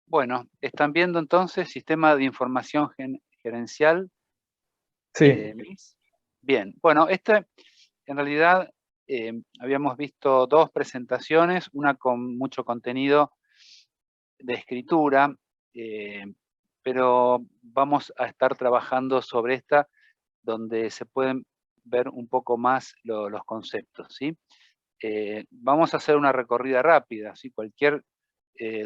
Bueno, están viendo entonces sistema de información gerencial. Sí, MIS. Bien, bueno, en realidad habíamos visto dos presentaciones, una con mucho contenido de escritura, pero vamos a estar trabajando sobre esta donde se pueden ver un poco más los conceptos, ¿sí? Vamos a hacer una recorrida rápida, ¿sí? Cualquier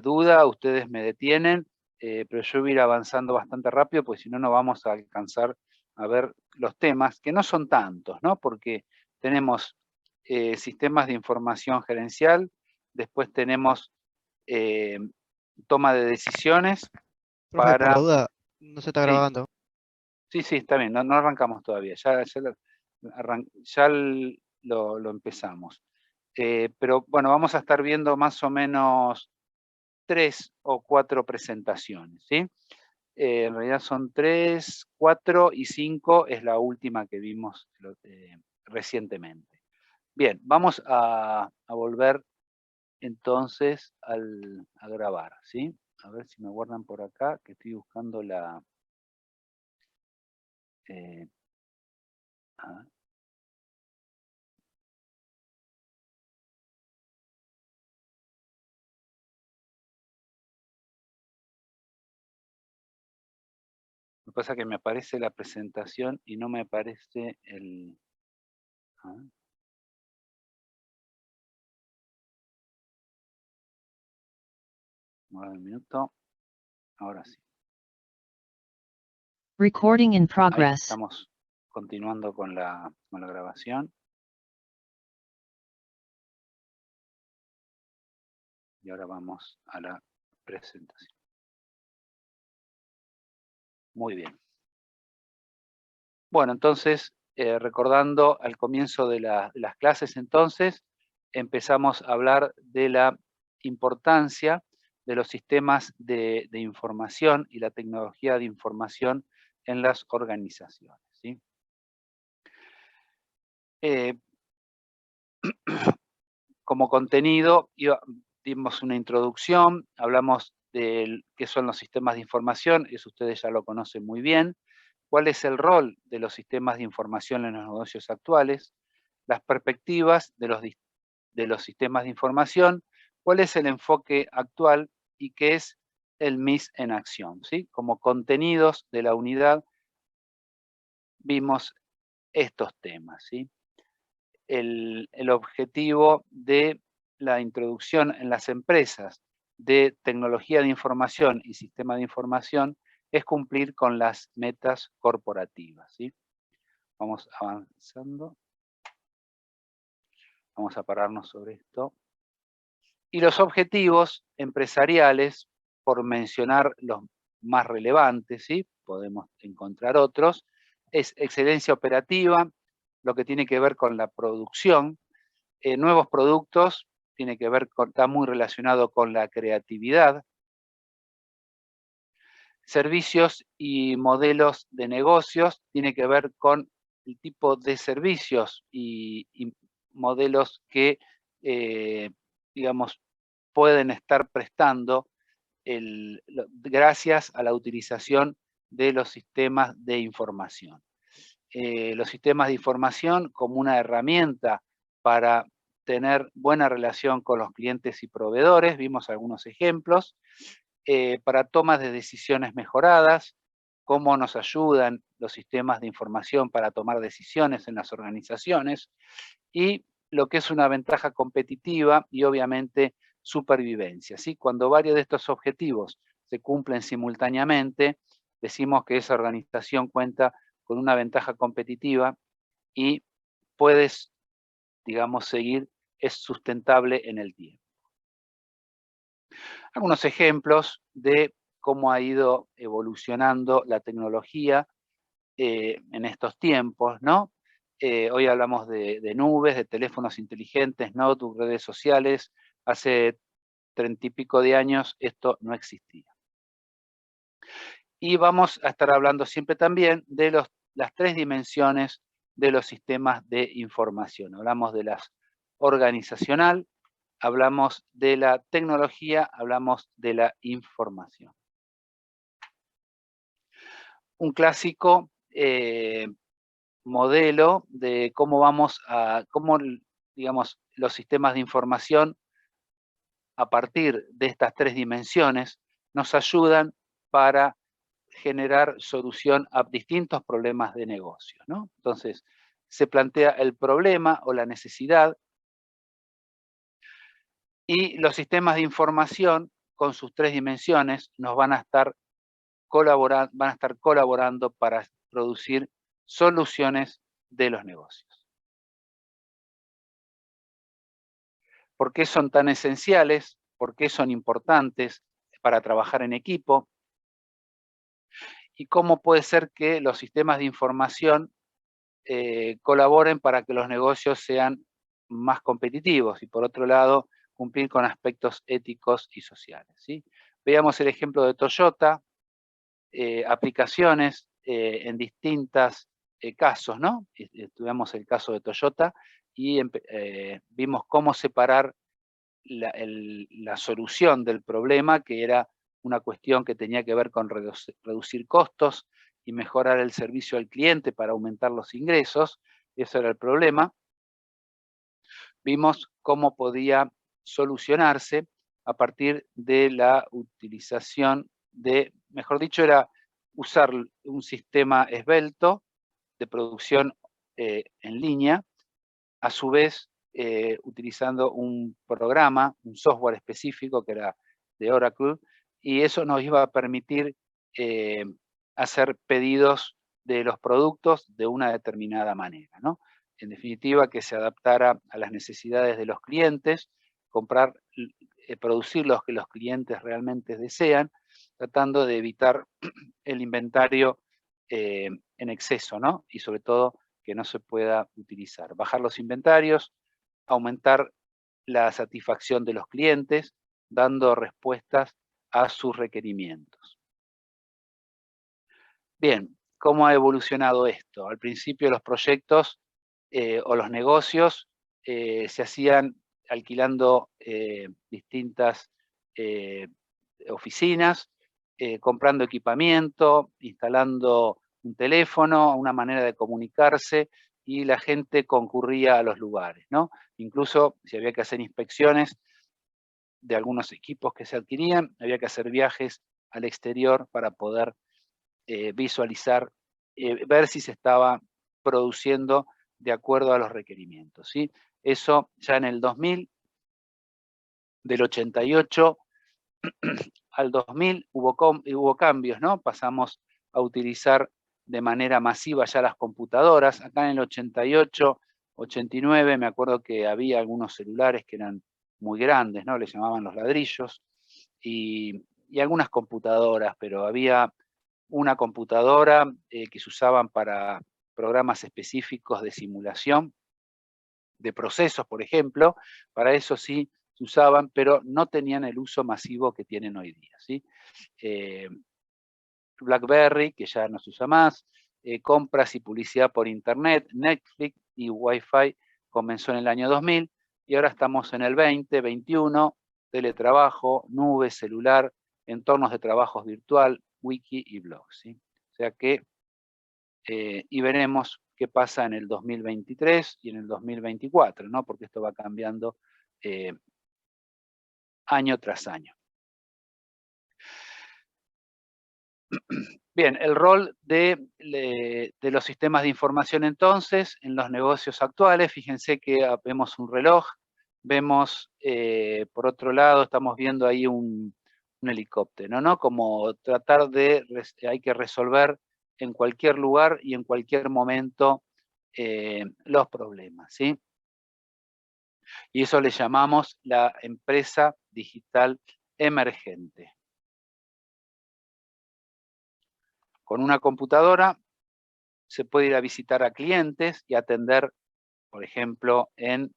duda, ustedes me detienen, pero yo voy a ir avanzando bastante rápido, porque si no, no vamos a alcanzar a ver los temas, que no son tantos, ¿no? Porque tenemos sistemas de información gerencial, después tenemos toma de decisiones Profe, por la para... duda, no se está Sí, grabando. sí, está bien, no arrancamos todavía, ya lo empezamos. Pero bueno, vamos a estar viendo más o menos 3 o 4 presentaciones, ¿sí? En realidad son 3, 4 y 5 es la última que vimos recientemente. Bien, vamos a volver entonces a grabar, ¿sí? A ver si me guardan por acá, que estoy buscando la... A ver. Lo que pasa es que me aparece la presentación y no me aparece el... A ver. Un minuto. Ahora sí. Recording in Ahí progress. estamos continuando con la grabación. Y ahora vamos a la presentación. Muy bien. Bueno, entonces, recordando al comienzo de las clases, entonces, empezamos a hablar de la importancia de los sistemas de información y la tecnología de información en las organizaciones, ¿sí? Como contenido, dimos una introducción, hablamos de qué son los sistemas de información, eso ustedes ya lo conocen muy bien, cuál es el rol de los sistemas de información en los negocios actuales, las perspectivas de los sistemas de información, cuál es el enfoque actual y qué es el MIS en acción, ¿sí? Como contenidos de la unidad vimos estos temas, ¿sí? El objetivo de la introducción en las empresas de tecnología de información y sistema de información es cumplir con las metas corporativas, ¿sí? Vamos avanzando. Vamos a pararnos sobre esto. Y los objetivos empresariales, por mencionar los más relevantes, ¿sí? Podemos encontrar otros, es excelencia operativa, lo que tiene que ver con la producción, nuevos productos, tiene que ver está muy relacionado con la creatividad, servicios y modelos de negocios, tiene que ver con el tipo de servicios y modelos que, digamos, pueden estar prestando gracias a la utilización de los sistemas de información. Los sistemas de información como una herramienta para tener buena relación con los clientes y proveedores, vimos algunos ejemplos, para tomas de decisiones mejoradas, cómo nos ayudan los sistemas de información para tomar decisiones en las organizaciones, y lo que es una ventaja competitiva y obviamente supervivencia, ¿sí? Cuando varios de estos objetivos se cumplen simultáneamente, decimos que esa organización cuenta con una ventaja competitiva y puedes, digamos, seguir, es sustentable en el tiempo. Algunos ejemplos de cómo ha ido evolucionando la tecnología en estos tiempos, ¿no? Hoy hablamos de nubes, de teléfonos inteligentes, notebooks, redes sociales. Hace 30 y pico de años esto no existía. Y vamos a estar hablando siempre también de las 3 dimensiones de los sistemas de información. Hablamos de las organizacional, hablamos de la tecnología, hablamos de la información. Un clásico modelo de cómo, digamos, los sistemas de información a partir de estas tres dimensiones nos ayudan para generar solución a distintos problemas de negocio, ¿no? Entonces, se plantea el problema o la necesidad y los sistemas de información con sus tres dimensiones nos van a estar colaborando para producir soluciones de los negocios. ¿Por qué son tan esenciales? ¿Por qué son importantes para trabajar en equipo? ¿Y cómo puede ser que los sistemas de información colaboren para que los negocios sean más competitivos? Y por otro lado, cumplir con aspectos éticos y sociales, ¿sí? Veamos el ejemplo de Toyota, aplicaciones en distintos casos, ¿no? Estudiamos el caso de Toyota y vimos cómo separar la solución del problema, que era una cuestión que tenía que ver con reducir costos y mejorar el servicio al cliente para aumentar los ingresos. Ese era el problema. Vimos cómo podía solucionarse a partir de la utilización de, mejor dicho, era usar un sistema esbelto de producción en línea, a su vez utilizando un programa, un software específico que era de Oracle, y eso nos iba a permitir hacer pedidos de los productos de una determinada manera, ¿no? En definitiva, que se adaptara a las necesidades de los clientes, producir los que los clientes realmente desean, tratando de evitar el inventario en exceso, ¿no? Y sobre todo que no se pueda utilizar. Bajar los inventarios, aumentar la satisfacción de los clientes, dando respuestas a sus requerimientos. Bien, ¿cómo ha evolucionado esto? Al principio los proyectos o los negocios se hacían alquilando distintas oficinas, comprando equipamiento, instalando un teléfono, una manera de comunicarse, y la gente concurría a los lugares, ¿no? Incluso si había que hacer inspecciones de algunos equipos que se adquirían, había que hacer viajes al exterior para poder visualizar, ver si se estaba produciendo de acuerdo a los requerimientos, ¿sí? Eso ya en el 2000, del 88 al 2000 hubo cambios, ¿no? Pasamos a utilizar de manera masiva ya las computadoras. Acá en el 88, 89, me acuerdo que había algunos celulares que eran muy grandes, ¿no? Les llamaban los ladrillos, y algunas computadoras, pero había una computadora que se usaban para programas específicos de simulación de procesos, por ejemplo. Para eso sí se usaban, pero no tenían el uso masivo que tienen hoy día, ¿sí? BlackBerry, que ya no se usa más, compras y publicidad por Internet, Netflix y Wi-Fi comenzó en el año 2000, y ahora estamos en el 2021, teletrabajo, nube, celular, entornos de trabajos virtual, wiki y blogs, ¿sí? O sea que, y veremos qué pasa en el 2023 y en el 2024, ¿no? Porque esto va cambiando año tras año. Bien, el rol de los sistemas de información entonces en los negocios actuales. Fíjense que vemos un reloj, vemos por otro lado, estamos viendo ahí un helicóptero, ¿no? Como tratar de, hay que resolver en cualquier lugar y en cualquier momento los problemas, ¿sí? Y eso le llamamos la empresa digital emergente. Con una computadora se puede ir a visitar a clientes y atender, por ejemplo, en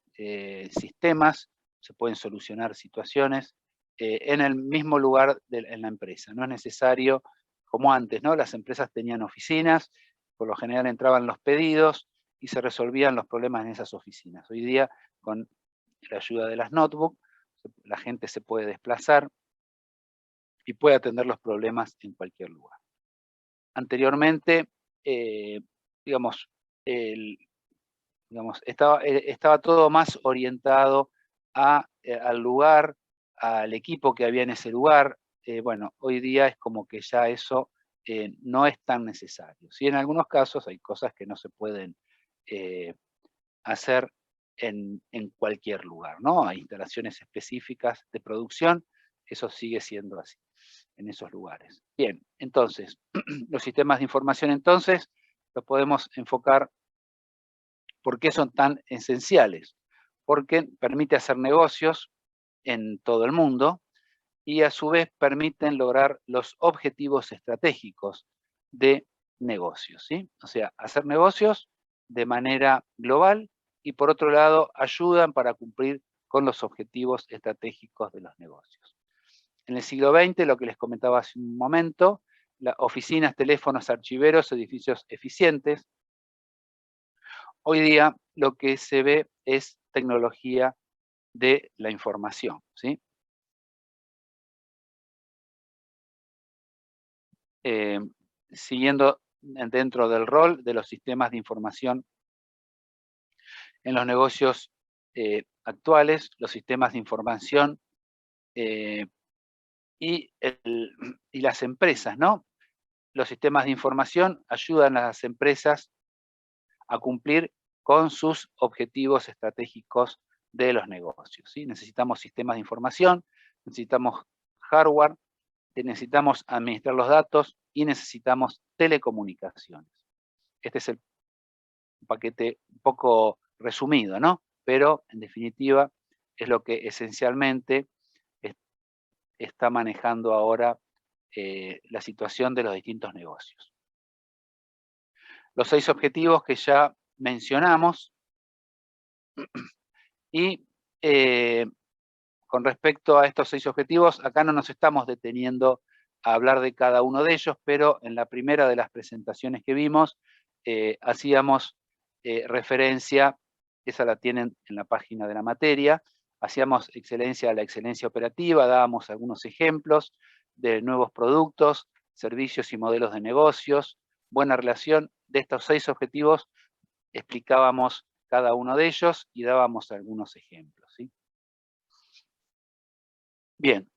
sistemas, se pueden solucionar situaciones en el mismo lugar en la empresa. No es necesario, como antes, ¿no? Las empresas tenían oficinas, por lo general entraban los pedidos y se resolvían los problemas en esas oficinas. Hoy día, con la ayuda de las notebooks, la gente se puede desplazar y puede atender los problemas en cualquier lugar. Anteriormente, digamos, estaba todo más orientado al lugar, al equipo que había en ese lugar. Bueno, hoy día es como que ya eso no es tan necesario. Sí, en algunos casos hay cosas que no se pueden hacer en cualquier lugar, ¿no? Hay instalaciones específicas de producción, eso sigue siendo así en esos lugares. Bien, entonces, los sistemas de información entonces los podemos enfocar. ¿Por qué son tan esenciales? Porque permite hacer negocios en todo el mundo y a su vez permiten lograr los objetivos estratégicos de negocios, ¿sí? O sea, hacer negocios de manera global y por otro lado ayudan para cumplir con los objetivos estratégicos de los negocios. En el siglo XX, lo que les comentaba hace un momento, las oficinas, teléfonos, archiveros, edificios eficientes. Hoy día lo que se ve es tecnología de la información, ¿sí? Siguiendo dentro del rol de los sistemas de información en los negocios actuales, los sistemas de información y las empresas, ¿no? Los sistemas de información ayudan a las empresas a cumplir con sus objetivos estratégicos de los negocios, ¿sí? Necesitamos sistemas de información, necesitamos hardware, necesitamos administrar los datos y necesitamos telecomunicaciones. Este es el paquete un poco resumido, ¿no? Pero, en definitiva, es lo que esencialmente está manejando ahora la situación de los distintos negocios. Los 6 objetivos que ya mencionamos y con respecto a estos 6 objetivos, acá no nos estamos deteniendo a hablar de cada uno de ellos, pero en la primera de las presentaciones que vimos, hacíamos referencia, esa la tienen en la página de la materia, hacíamos excelencia a la excelencia operativa, dábamos algunos ejemplos de nuevos productos, servicios y modelos de negocios, buena relación. De estos 6 objetivos explicábamos cada uno de ellos y dábamos algunos ejemplos, ¿sí? Bien,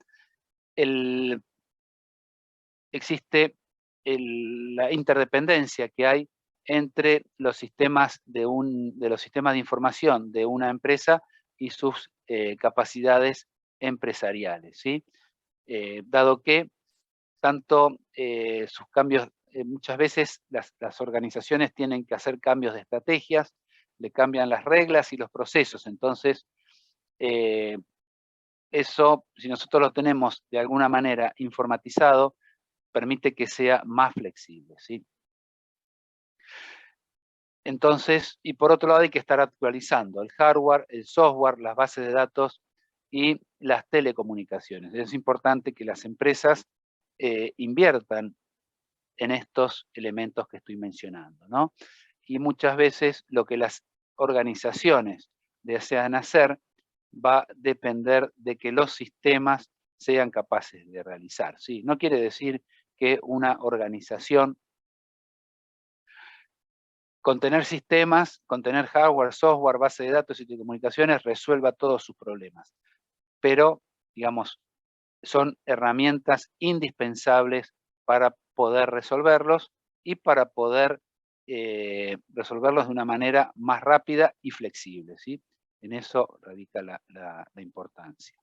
existe la interdependencia que hay entre los sistemas los sistemas de información de una empresa y sus capacidades empresariales, ¿sí? Dado que tanto sus cambios, muchas veces las organizaciones tienen que hacer cambios de estrategias, le cambian las reglas y los procesos, entonces eso, si nosotros lo tenemos de alguna manera informatizado, permite que sea más flexible, ¿sí? Entonces, y por otro lado hay que estar actualizando el hardware, el software, las bases de datos y las telecomunicaciones. Es importante que las empresas inviertan en estos elementos que estoy mencionando, ¿no? Y muchas veces lo que las organizaciones desean hacer va a depender de que los sistemas sean capaces de realizar, ¿sí? No quiere decir que una organización con tener sistemas, con tener hardware, software, base de datos y telecomunicaciones resuelva todos sus problemas. Pero, digamos, son herramientas indispensables para poder resolverlos y para poder resolverlos de una manera más rápida y flexible, ¿sí? En eso radica la importancia.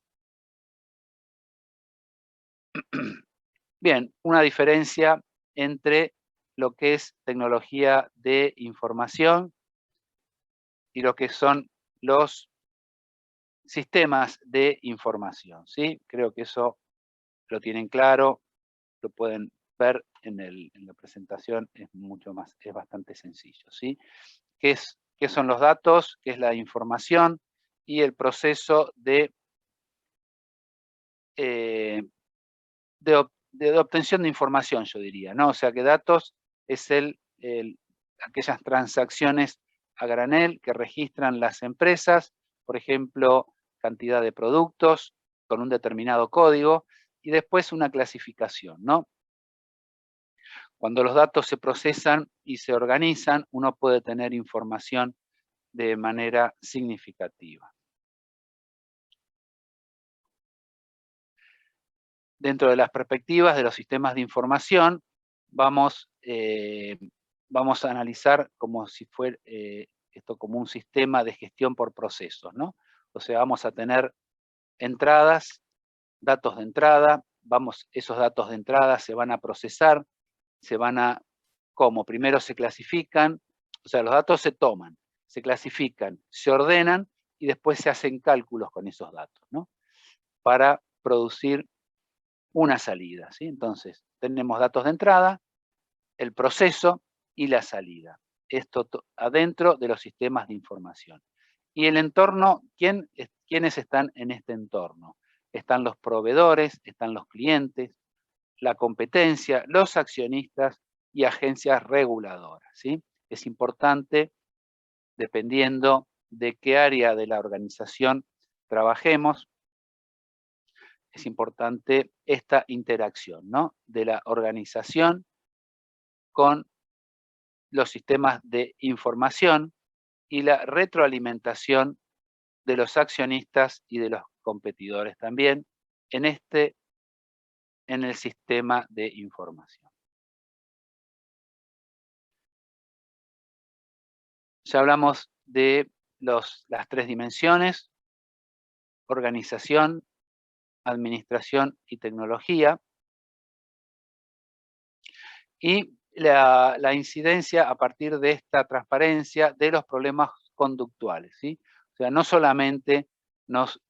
Bien, una diferencia entre lo que es tecnología de información y lo que son los sistemas de información, ¿sí? Creo que eso lo tienen claro, lo pueden ver en la presentación, es bastante sencillo, ¿sí? ¿Qué son los datos? ¿Qué es la información? Y el proceso de obtención de información, yo diría, ¿no? O sea que datos es aquellas transacciones a granel que registran las empresas, por ejemplo, cantidad de productos con un determinado código, y después una clasificación, ¿no? Cuando los datos se procesan y se organizan, uno puede tener información de manera significativa. Dentro de las perspectivas de los sistemas de información, vamos a analizar como si fuera esto como un sistema de gestión por procesos, ¿no? O sea, vamos a tener entradas, datos de entrada, esos datos de entrada se van a procesar, primero se clasifican, o sea, los datos se toman, se clasifican, se ordenan y después se hacen cálculos con esos datos, ¿no? Para producir una salida, ¿sí? Entonces, tenemos datos de entrada, el proceso y la salida. Esto adentro de los sistemas de información. Y el entorno, ¿quiénes están en este entorno? Están los proveedores, están los clientes, la competencia, los accionistas y agencias reguladoras, ¿sí? Es importante, dependiendo de qué área de la organización trabajemos, es importante esta interacción, ¿no? De la organización con los sistemas de información y la retroalimentación de los accionistas y de los competidores también en el sistema de información. Ya hablamos de las 3 dimensiones: organización, administración y tecnología. Y la incidencia a partir de esta transparencia de los problemas conductuales, ¿sí? O sea, no solamente los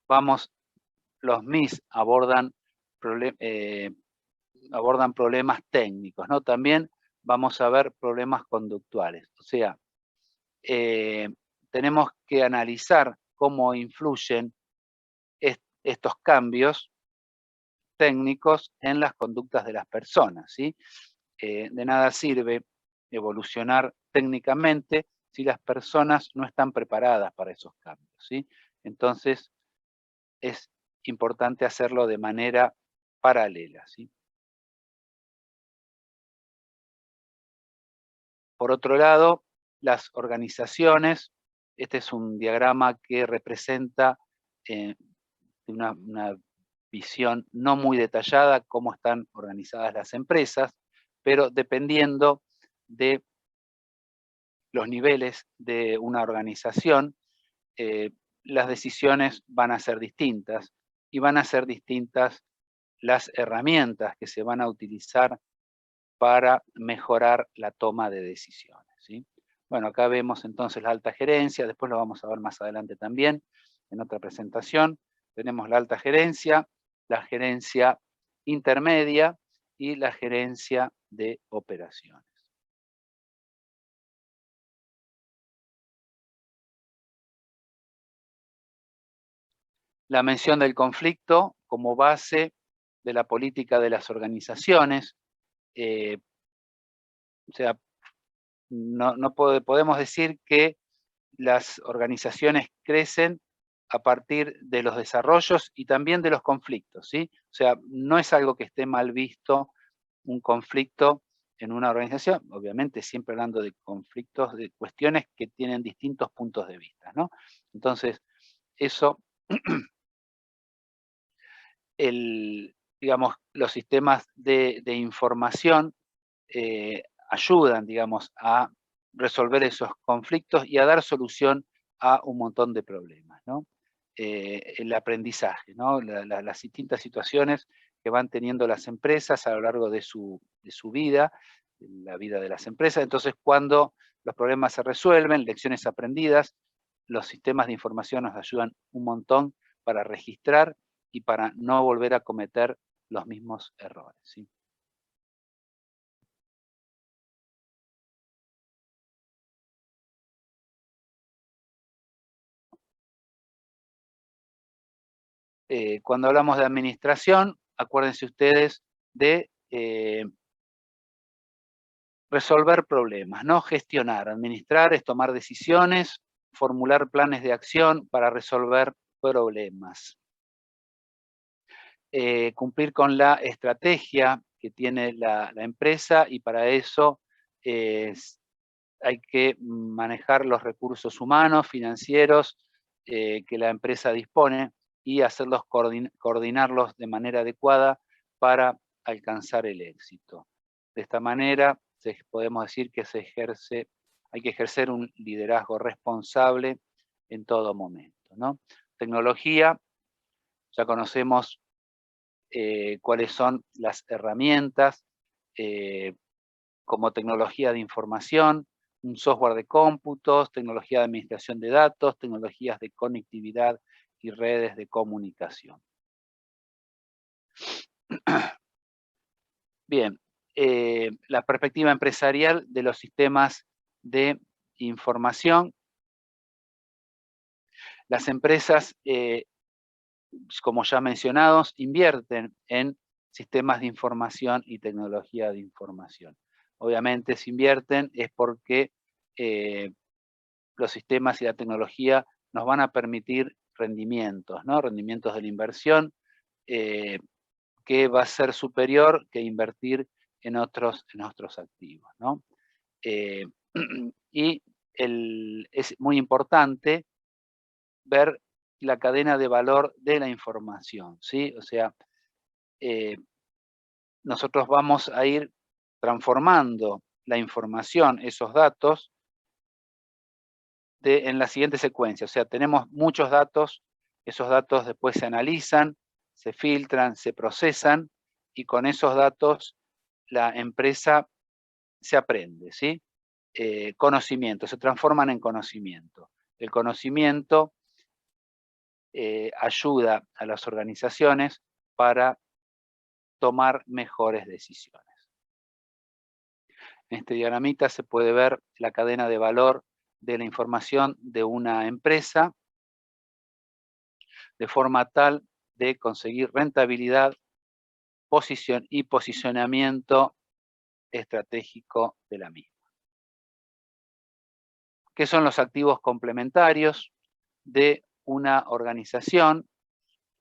MIS abordan problemas técnicos, ¿no? También vamos a ver problemas conductuales. O sea, tenemos que analizar cómo influyen estos cambios técnicos en las conductas de las personas, ¿sí? De nada sirve evolucionar técnicamente si las personas no están preparadas para esos cambios, ¿sí? Entonces, es importante hacerlo de manera paralela, ¿sí? Por otro lado, las organizaciones, este es un diagrama que representa una visión no muy detallada cómo están organizadas las empresas, pero dependiendo de los niveles de una organización, las decisiones van a ser distintas y van a ser distintas las herramientas que se van a utilizar para mejorar la toma de decisiones, ¿sí? Bueno, acá vemos entonces la alta gerencia, después lo vamos a ver más adelante también en otra presentación. Tenemos la alta gerencia, la gerencia intermedia y la gerencia de operaciones. La mención del conflicto como base de la política de las organizaciones. O sea, podemos decir que las organizaciones crecen a partir de los desarrollos y también de los conflictos, ¿sí? O sea, no es algo que esté mal visto un conflicto en una organización, obviamente siempre hablando de conflictos, de cuestiones que tienen distintos puntos de vista, ¿no? Entonces, eso, digamos, los sistemas de información ayudan, digamos, a resolver esos conflictos y a dar solución a un montón de problemas, ¿no? El aprendizaje, ¿no? Las distintas situaciones que van teniendo las empresas a lo largo de su vida, la vida de las empresas. Entonces, cuando los problemas se resuelven, lecciones aprendidas, los sistemas de información nos ayudan un montón para registrar y para no volver a cometer los mismos errores, ¿sí? Cuando hablamos de administración, acuérdense ustedes de resolver problemas, ¿no? Gestionar, administrar es tomar decisiones, formular planes de acción para resolver problemas. Cumplir con la estrategia que tiene la empresa, y para eso hay que manejar los recursos humanos, financieros, que la empresa dispone, y hacerlos coordinarlos de manera adecuada para alcanzar el éxito. De esta manera podemos decir que hay que ejercer un liderazgo responsable en todo momento, ¿no? Tecnología, ya conocemos cuáles son las herramientas, como tecnología de información, un software de cómputos, tecnología de administración de datos, tecnologías de conectividad y redes de comunicación. Bien, la perspectiva empresarial de los sistemas de información. Las empresas, como ya mencionados, invierten en sistemas de información y tecnología de información. Obviamente, si invierten es porque los sistemas y la tecnología nos van a permitir rendimientos, ¿no? Rendimientos de la inversión, que va a ser superior que invertir en otros activos, ¿no? Y es muy importante ver la cadena de valor de la información, ¿sí? O sea, nosotros vamos a ir transformando la información, esos datos, en la siguiente secuencia. O sea, tenemos muchos datos, esos datos después se analizan, se filtran, se procesan, y con esos datos la empresa se aprende, ¿sí? Conocimiento, se transforman en conocimiento. El conocimiento ayuda a las organizaciones para tomar mejores decisiones. En este diagramita se puede ver la cadena de valor de la información de una empresa, de forma tal de conseguir rentabilidad, posición y posicionamiento estratégico de la misma. ¿Qué son los activos complementarios de una organización?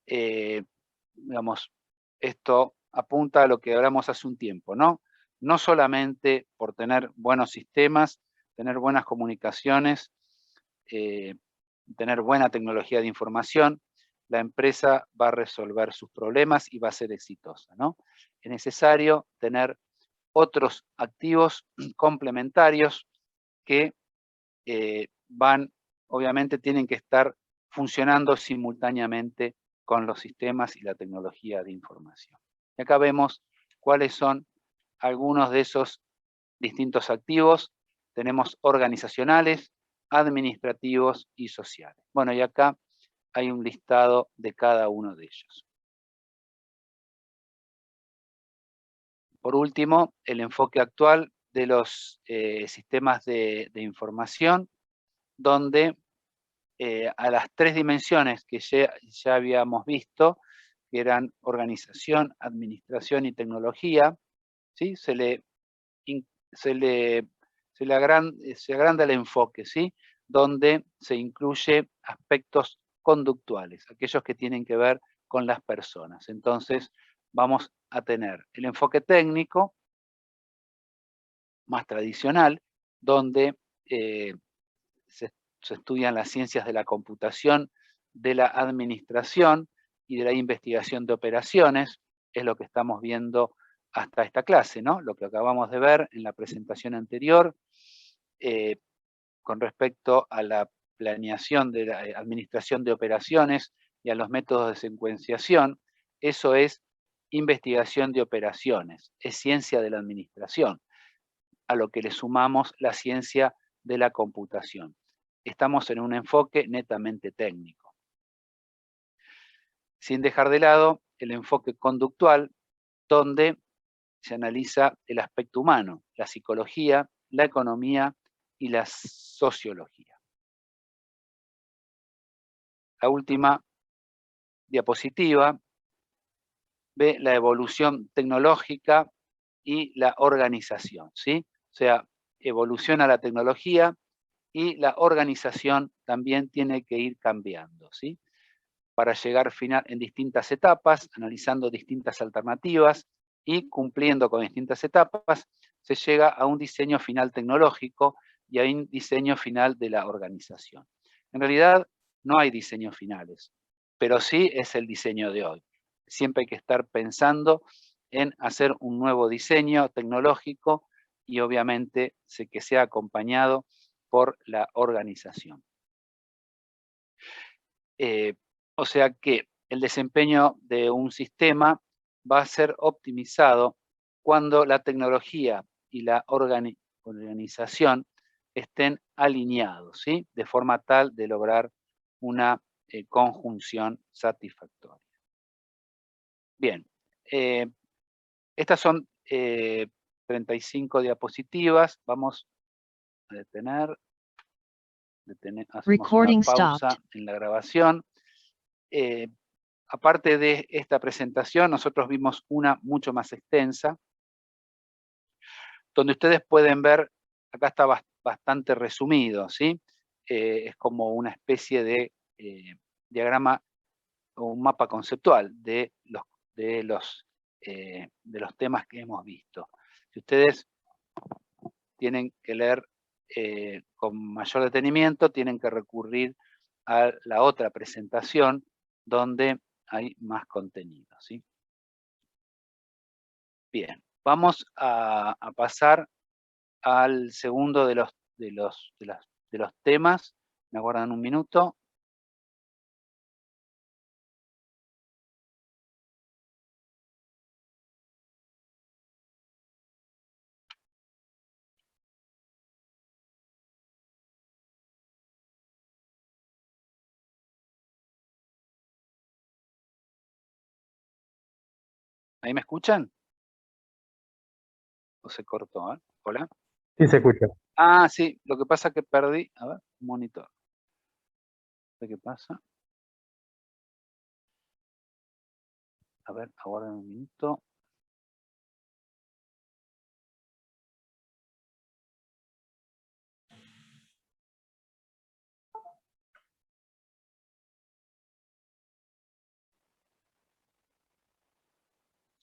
Digamos, esto apunta a lo que hablamos hace un tiempo, ¿no? No solamente por tener buenos sistemas, tener buenas comunicaciones, tener buena tecnología de información, la empresa va a resolver sus problemas y va a ser exitosa, ¿no? Es necesario tener otros activos complementarios que obviamente tienen que estar funcionando simultáneamente con los sistemas y la tecnología de información. Y acá vemos cuáles son algunos de esos distintos activos. Tenemos organizacionales, administrativos y sociales. Bueno, y acá hay un listado de cada uno de ellos. Por último, el enfoque actual de los sistemas de información, donde a las tres dimensiones que ya habíamos visto, que eran organización, administración y tecnología, ¿sí? se agranda el enfoque, ¿sí? Donde se incluye aspectos conductuales, aquellos que tienen que ver con las personas. Entonces, vamos a tener el enfoque técnico, más tradicional, donde se estudian las ciencias de la computación, de la administración y de la investigación de operaciones. Es lo que estamos viendo hasta esta clase, ¿no? Lo que acabamos de ver en la presentación anterior, con respecto a la planeación de la administración de operaciones y a los métodos de secuenciación. Eso es investigación de operaciones, es ciencia de la administración, a lo que le sumamos la ciencia de la computación. Estamos en un enfoque netamente técnico, sin dejar de lado el enfoque conductual, donde se analiza el aspecto humano, la psicología, la economía y la sociología. La última diapositiva ve la evolución tecnológica y la organización, ¿sí? O sea, evoluciona la tecnología y la organización también tiene que ir cambiando, ¿sí? para llegar en distintas etapas, analizando distintas alternativas y cumpliendo con distintas etapas, se llega a un diseño final tecnológico y a un diseño final de la organización. En realidad no hay diseños finales, pero sí es el diseño de hoy. Siempre hay que estar pensando en hacer un nuevo diseño tecnológico y obviamente que sea acompañado por la organización. O sea que el desempeño de un sistema va a ser optimizado cuando la tecnología y la organización estén alineados, ¿sí? De forma tal de lograr una conjunción satisfactoria. Bien, estas son 35 diapositivas. Vamos a detener. Hacemos una pausa en la grabación. Aparte de esta presentación, nosotros vimos una mucho más extensa, donde ustedes pueden ver, acá está bastante resumido, ¿sí? Es como una especie de diagrama o un mapa conceptual de los temas que hemos visto. Si ustedes tienen que leer con mayor detenimiento, tienen que recurrir a la otra presentación donde hay más contenido, ¿sí? Bien, vamos a pasar al segundo de los temas. ¿Me aguardan un minuto? ¿Ahí me escuchan? ¿O se cortó? ¿Hola? Sí, se escucha. Ah, sí, lo que pasa es que perdí, a ver, monitor. ¿Qué pasa? A ver, aguarden un minuto.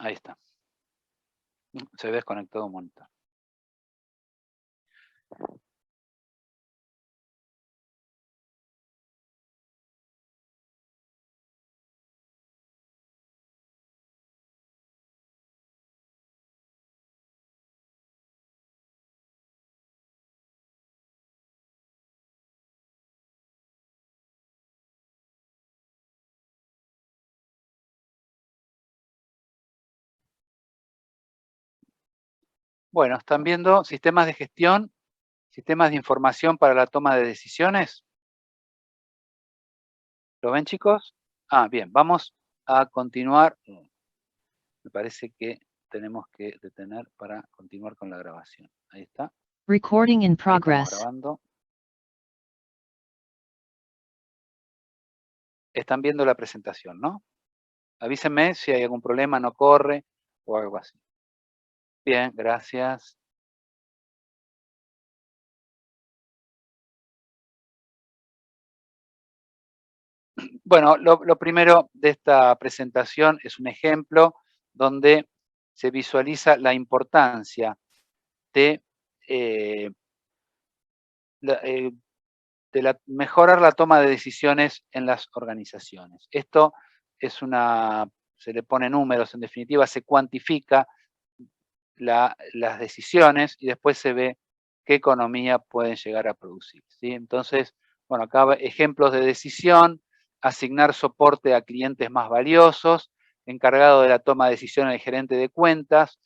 Ahí está. Se desconectó un monitor. Bueno, ¿están viendo sistemas de gestión, sistemas de información para la toma de decisiones? ¿Lo ven, chicos? Ah, bien, vamos a continuar. Me parece que tenemos que detener para continuar con la grabación. Ahí está. Recording in Ahí estamos progress. grabando. Están viendo la presentación, ¿no? Avísenme si hay algún problema, no corre o algo así. Bien, gracias. Bueno, lo primero de esta presentación es un ejemplo donde se visualiza la importancia de, mejorar la toma de decisiones en las organizaciones. Esto es se le pone números, en definitiva se cuantifica las decisiones y después se ve qué economía pueden llegar a producir, ¿sí? Entonces, bueno, acá ejemplos de decisión: asignar soporte a clientes más valiosos, encargado de la toma de decisiones el gerente de cuentas,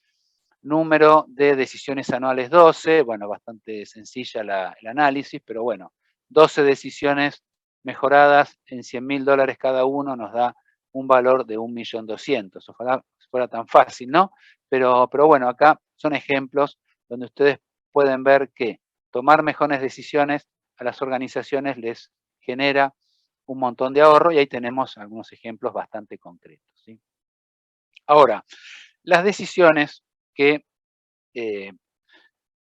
número de decisiones anuales 12, bueno, bastante sencilla el análisis, pero bueno, 12 decisiones mejoradas en $100.000 cada uno nos da un valor de 1.200.000. Ojalá fuera tan fácil, ¿no? Pero bueno, acá son ejemplos donde ustedes pueden ver que tomar mejores decisiones a las organizaciones les genera un montón de ahorro, y ahí tenemos algunos ejemplos bastante concretos, ¿sí? Ahora, las decisiones que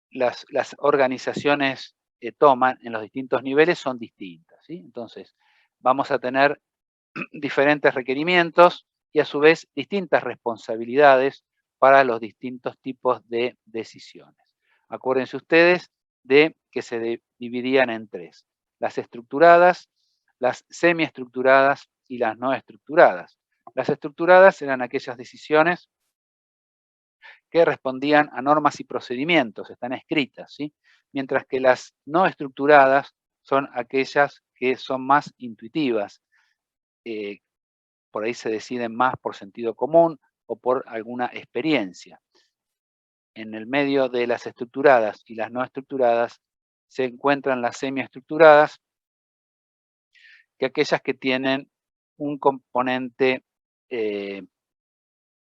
las organizaciones toman en los distintos niveles son distintas, ¿sí? Entonces, vamos a tener diferentes requerimientos y a su vez distintas responsabilidades para los distintos tipos de decisiones. Acuérdense ustedes de que se dividían en tres: las estructuradas, las semiestructuradas y las no estructuradas. Las estructuradas eran aquellas decisiones que respondían a normas y procedimientos, están escritas, ¿sí? Mientras que las no estructuradas son aquellas que son más intuitivas, por ahí se deciden más por sentido común o por alguna experiencia. En el medio de las estructuradas y las no estructuradas se encuentran las semiestructuradas, que aquellas que tienen un componente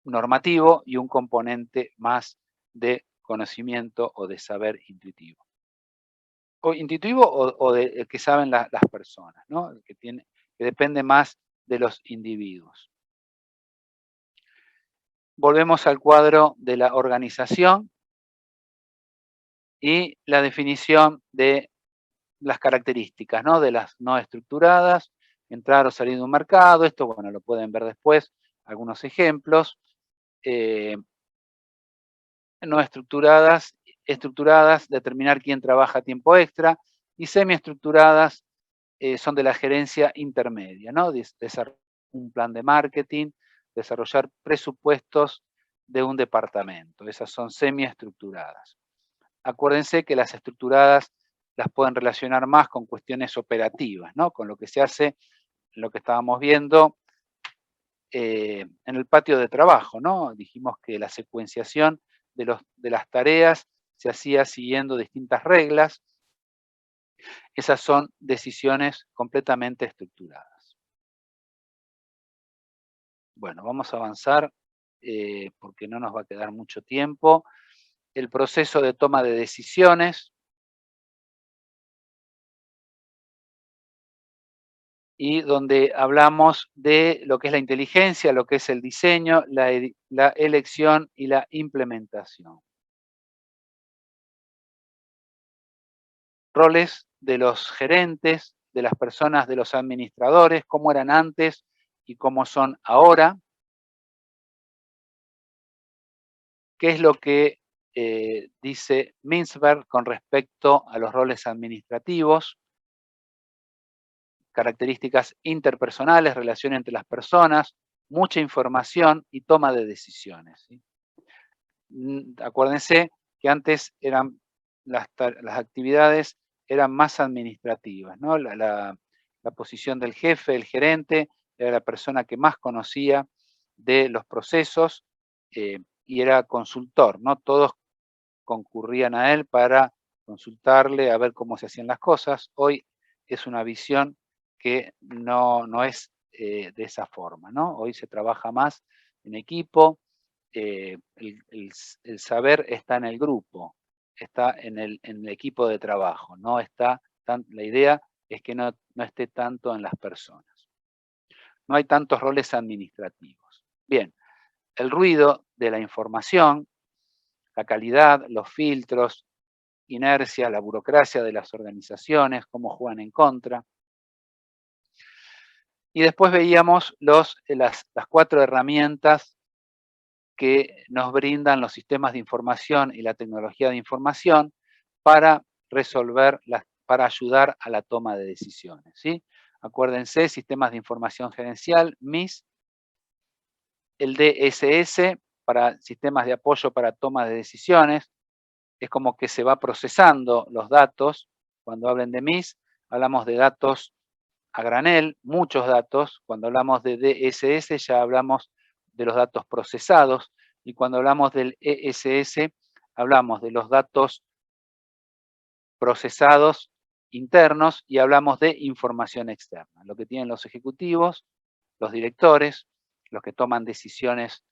normativo y un componente más de conocimiento o de saber intuitivo. O intuitivo o de que saben las personas, ¿no? Que depende más de los individuos. Volvemos al cuadro de la organización y la definición de las características, ¿no? De las no estructuradas, entrar o salir de un mercado, esto, bueno, lo pueden ver después, algunos ejemplos. No estructuradas, determinar quién trabaja a tiempo extra, y semiestructuradas son de la gerencia intermedia, ¿no? Desarrollar un plan de marketing, desarrollar presupuestos de un departamento. Esas son semiestructuradas. Acuérdense que las estructuradas las pueden relacionar más con cuestiones operativas, ¿no? Con lo que se hace, lo que estábamos viendo en el patio de trabajo, ¿no? Dijimos que la secuenciación de las tareas se hacía siguiendo distintas reglas. Esas son decisiones completamente estructuradas. Bueno, vamos a avanzar porque no nos va a quedar mucho tiempo. El proceso de toma de decisiones. Y donde hablamos de lo que es la inteligencia, lo que es el diseño, la elección y la implementación. Roles de los gerentes, de las personas, de los administradores, cómo eran antes y cómo son ahora. ¿Qué es lo que dice Mintzberg con respecto a los roles administrativos? Características interpersonales, relación entre las personas, mucha información y toma de decisiones, ¿sí? Acuérdense que antes eran las actividades eran más administrativas, ¿no? La posición del jefe, el gerente, era la persona que más conocía de los procesos y era consultor, ¿no? Todos concurrían a él para consultarle, a ver cómo se hacían las cosas. Hoy es una visión que no es de esa forma, ¿no? Hoy se trabaja más en equipo, el saber está en el grupo, está en el equipo de trabajo, no está la idea es que no esté tanto en las personas. No hay tantos roles administrativos. Bien, el ruido de la información, la calidad, los filtros, inercia, la burocracia de las organizaciones, cómo juegan en contra. Y después veíamos las 4 herramientas que nos brindan los sistemas de información y la tecnología de información para resolver, para ayudar a la toma de decisiones, ¿sí? Acuérdense, sistemas de información gerencial, MIS, el DSS para sistemas de apoyo para toma de decisiones, es como que se va procesando los datos. Cuando hablen de MIS, hablamos de datos a granel, muchos datos. Cuando hablamos de DSS ya hablamos de los datos procesados, y cuando hablamos del ESS hablamos de los datos procesados internos y hablamos de información externa. Lo que tienen los ejecutivos, los directores, los que toman decisiones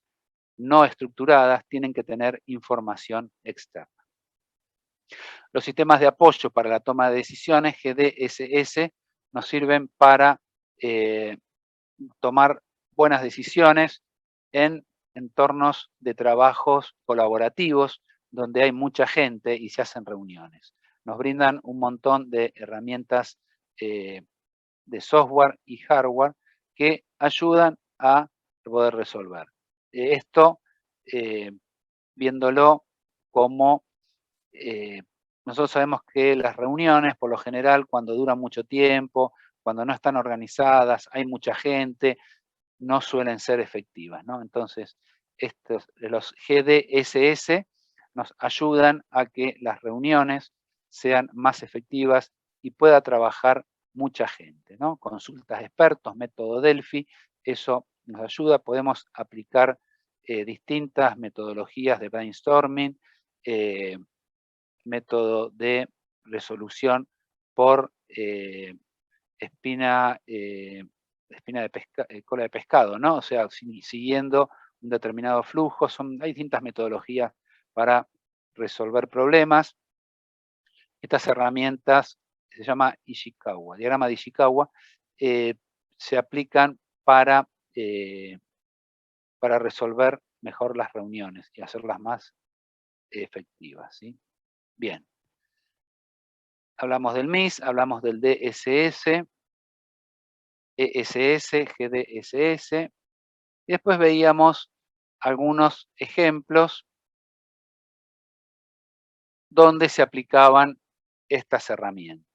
no estructuradas, tienen que tener información externa. Los sistemas de apoyo para la toma de decisiones, GDSS, nos sirven para tomar buenas decisiones en entornos de trabajos colaborativos donde hay mucha gente y se hacen reuniones. Nos brindan un montón de herramientas de software y hardware que ayudan a poder resolver. Esto, viéndolo como nosotros sabemos que las reuniones, por lo general, cuando duran mucho tiempo, cuando no están organizadas, hay mucha gente, no suelen ser efectivas, ¿no? Entonces, los GDSS nos ayudan a que las reuniones sean más efectivas y pueda trabajar mucha gente, ¿no? Consultas de expertos, método Delphi, eso nos ayuda, podemos aplicar distintas metodologías de brainstorming, método de resolución por espina de cola de pescado, ¿no? O sea, siguiendo un determinado flujo, hay distintas metodologías para resolver problemas. Estas herramientas se llama Ishikawa, diagrama de Ishikawa, se aplican para resolver mejor las reuniones y hacerlas más efectivas, ¿sí? Bien. Hablamos del MIS, hablamos del DSS, ESS, GDSS, y después veíamos algunos ejemplos donde se aplicaban estas herramientas.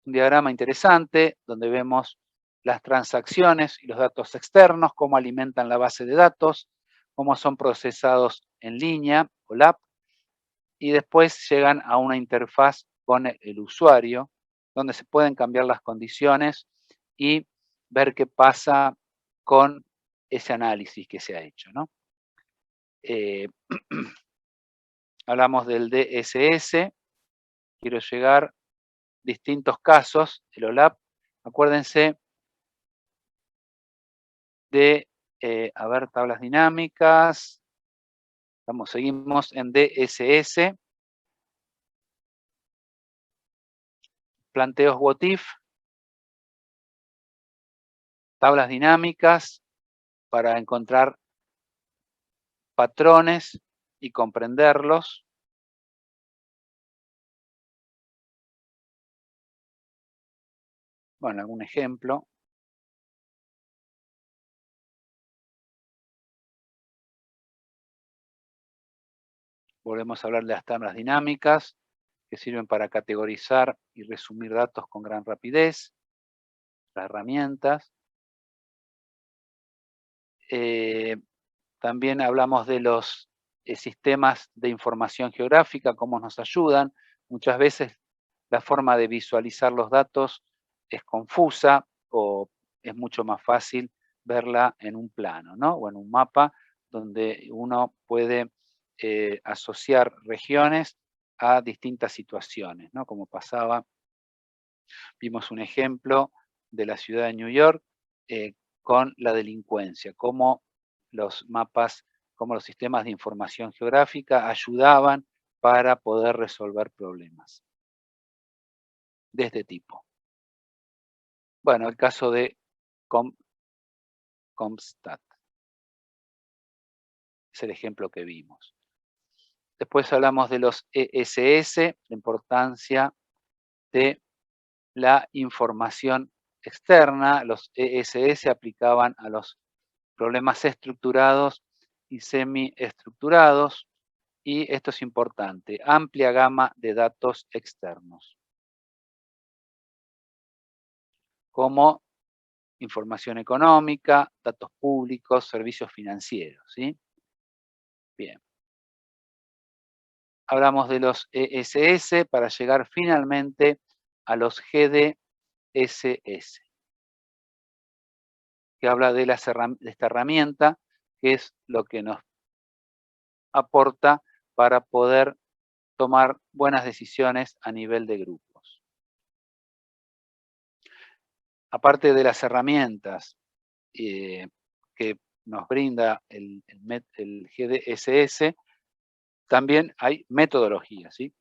Un diagrama interesante donde vemos las transacciones y los datos externos, cómo alimentan la base de datos, cómo son procesados en línea o LAP, y después llegan a una interfaz con el usuario, donde se pueden cambiar las condiciones y ver qué pasa con ese análisis que se ha hecho, ¿no? Hablamos del DSS, quiero llegar a distintos casos, el OLAP, acuérdense de, tablas dinámicas, seguimos en DSS, planteos what if, tablas dinámicas para encontrar patrones y comprenderlos. Bueno, algún ejemplo. Volvemos a hablar de las tablas dinámicas, que sirven para categorizar y resumir datos con gran rapidez. Las herramientas. También hablamos de los sistemas de información geográfica, cómo nos ayudan. Muchas veces la forma de visualizar los datos es confusa o es mucho más fácil verla en un plano, ¿no? O en un mapa donde uno puede asociar regiones a distintas situaciones, ¿no? Como pasaba, vimos un ejemplo de la ciudad de New York con la delincuencia, cómo los mapas, cómo los sistemas de información geográfica ayudaban para poder resolver problemas de este tipo. Bueno, el caso de Comstat es el ejemplo que vimos. Después hablamos de los ESS, la importancia de la información externa. Los ESS aplicaban a los problemas estructurados y semiestructurados, y esto es importante, amplia gama de datos externos, como información económica, datos públicos, servicios financieros, ¿sí? Bien. Hablamos de los ESS para llegar finalmente a los GDSS, que habla de esta herramienta, que es lo que nos aporta para poder tomar buenas decisiones a nivel de grupos. Aparte de las herramientas que nos brinda el GDSS, también hay metodologías, ¿sí?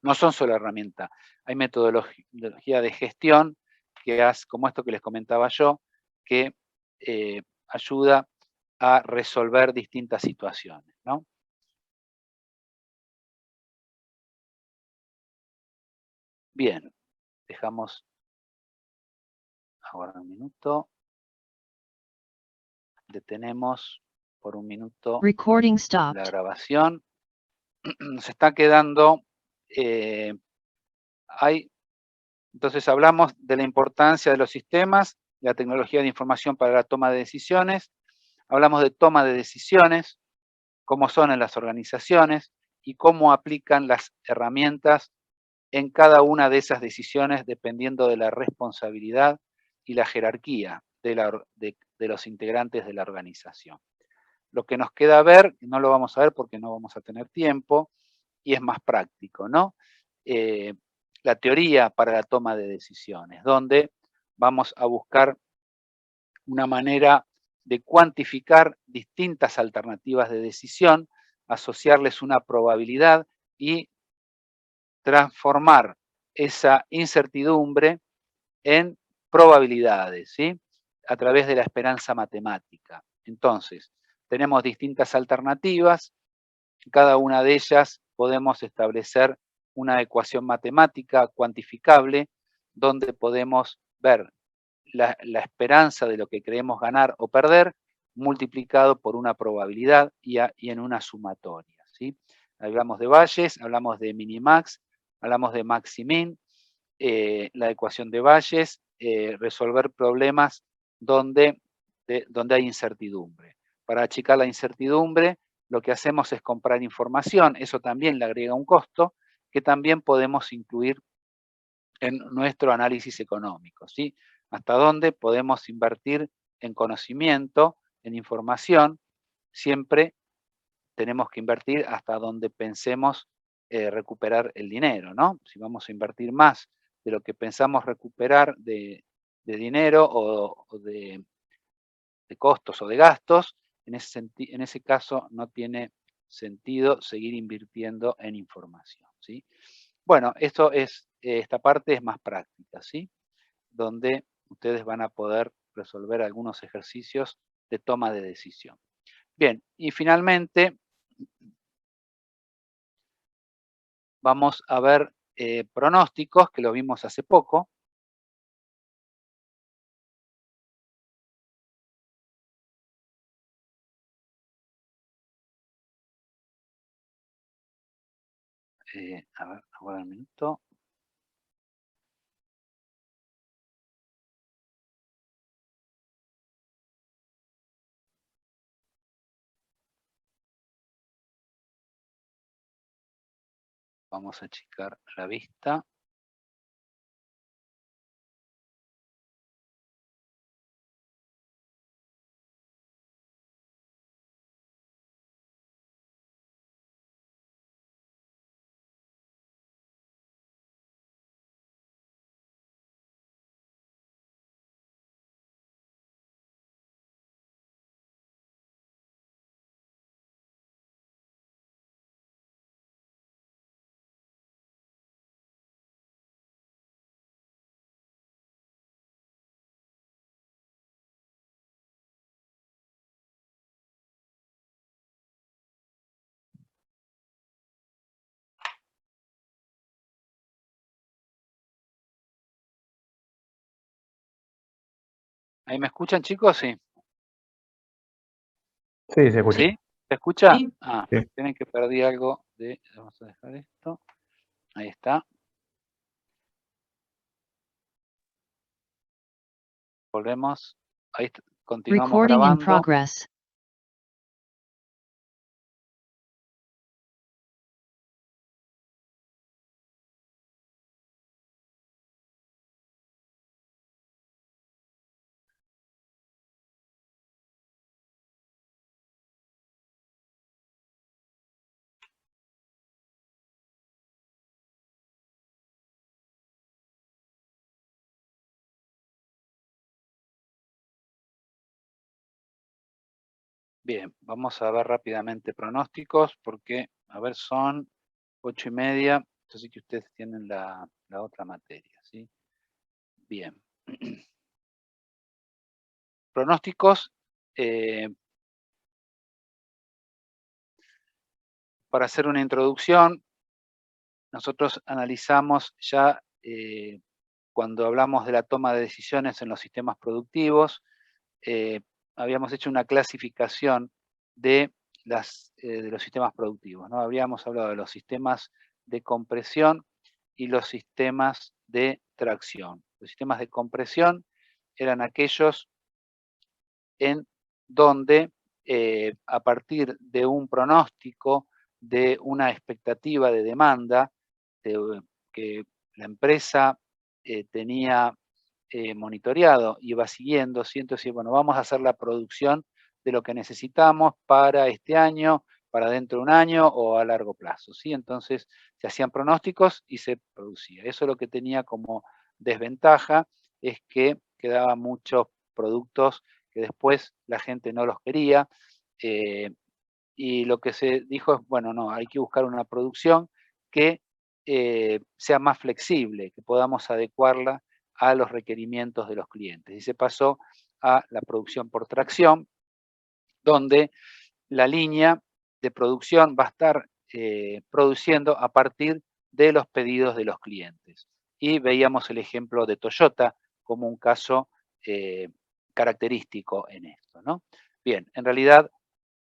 No son solo herramientas, hay metodología de gestión, como esto que les comentaba yo, que ayuda a resolver distintas situaciones, ¿no? Bien, dejamos ahora un minuto. Detenemos por un minuto Recording la stopped. grabación. Se está quedando... entonces hablamos de la importancia de los sistemas, de la tecnología de información para la toma de decisiones. Hablamos de toma de decisiones, cómo son en las organizaciones y cómo aplican las herramientas en cada una de esas decisiones dependiendo de la responsabilidad y la jerarquía de los integrantes de la organización. Lo que nos queda ver, no lo vamos a ver porque no vamos a tener tiempo, y es más práctico, ¿no? La teoría para la toma de decisiones, donde vamos a buscar una manera de cuantificar distintas alternativas de decisión, asociarles una probabilidad y transformar esa incertidumbre en probabilidades, ¿sí? A través de la esperanza matemática. Entonces, tenemos distintas alternativas, cada una de ellas podemos establecer una ecuación matemática cuantificable donde podemos ver la esperanza de lo que creemos ganar o perder multiplicado por una probabilidad y en una sumatoria, ¿sí? Hablamos de Bayes, hablamos de minimax, hablamos de maximin, la ecuación de Bayes, resolver problemas donde hay incertidumbre. Para achicar la incertidumbre, lo que hacemos es comprar información, eso también le agrega un costo, que también podemos incluir en nuestro análisis económico, ¿sí? Hasta dónde podemos invertir en conocimiento, en información, siempre tenemos que invertir hasta donde pensemos recuperar el dinero, ¿no? Si vamos a invertir más de lo que pensamos recuperar de dinero o de costos o de gastos, en ese caso no tiene sentido seguir invirtiendo en información, ¿sí? Bueno, esta parte es más práctica, ¿sí? Donde ustedes van a poder resolver algunos ejercicios de toma de decisión. Bien, y finalmente vamos a ver pronósticos, que lo vimos hace poco. A ver, ahora un minuto. Vamos a achicar la vista. ¿Ahí me escuchan, chicos? Sí. Sí, se escucha. ¿Sí? ¿Se escucha? Sí. Ah, Sí. tienen que perdí algo de... Vamos a dejar esto. Ahí está. Volvemos. Ahí continuamos Recording in grabando. progress. Bien, vamos a ver rápidamente pronósticos porque, a ver, son 8:30, entonces que ustedes tienen la otra materia, ¿sí? Bien. Pronósticos, para hacer una introducción, nosotros analizamos ya cuando hablamos de la toma de decisiones en los sistemas productivos, habíamos hecho una clasificación de los sistemas productivos, ¿no? Habríamos hablado de los sistemas de compresión y los sistemas de tracción. Los sistemas de compresión eran aquellos en donde a partir de un pronóstico, de una expectativa de demanda, que la empresa tenía monitoreado, iba siguiendo, siento decir, bueno, vamos a hacer la producción de lo que necesitamos para este año, para dentro de un año o a largo plazo, ¿sí? Entonces se hacían pronósticos y se producía. Eso lo que tenía como desventaja es que quedaban muchos productos que después la gente no los quería, y lo que se dijo es, bueno, no, hay que buscar una producción que sea más flexible, que podamos adecuarla a los requerimientos de los clientes. Y se pasó a la producción por tracción, donde la línea de producción va a estar produciendo a partir de los pedidos de los clientes. Y veíamos el ejemplo de Toyota como un caso característico en esto, ¿no? Bien, en realidad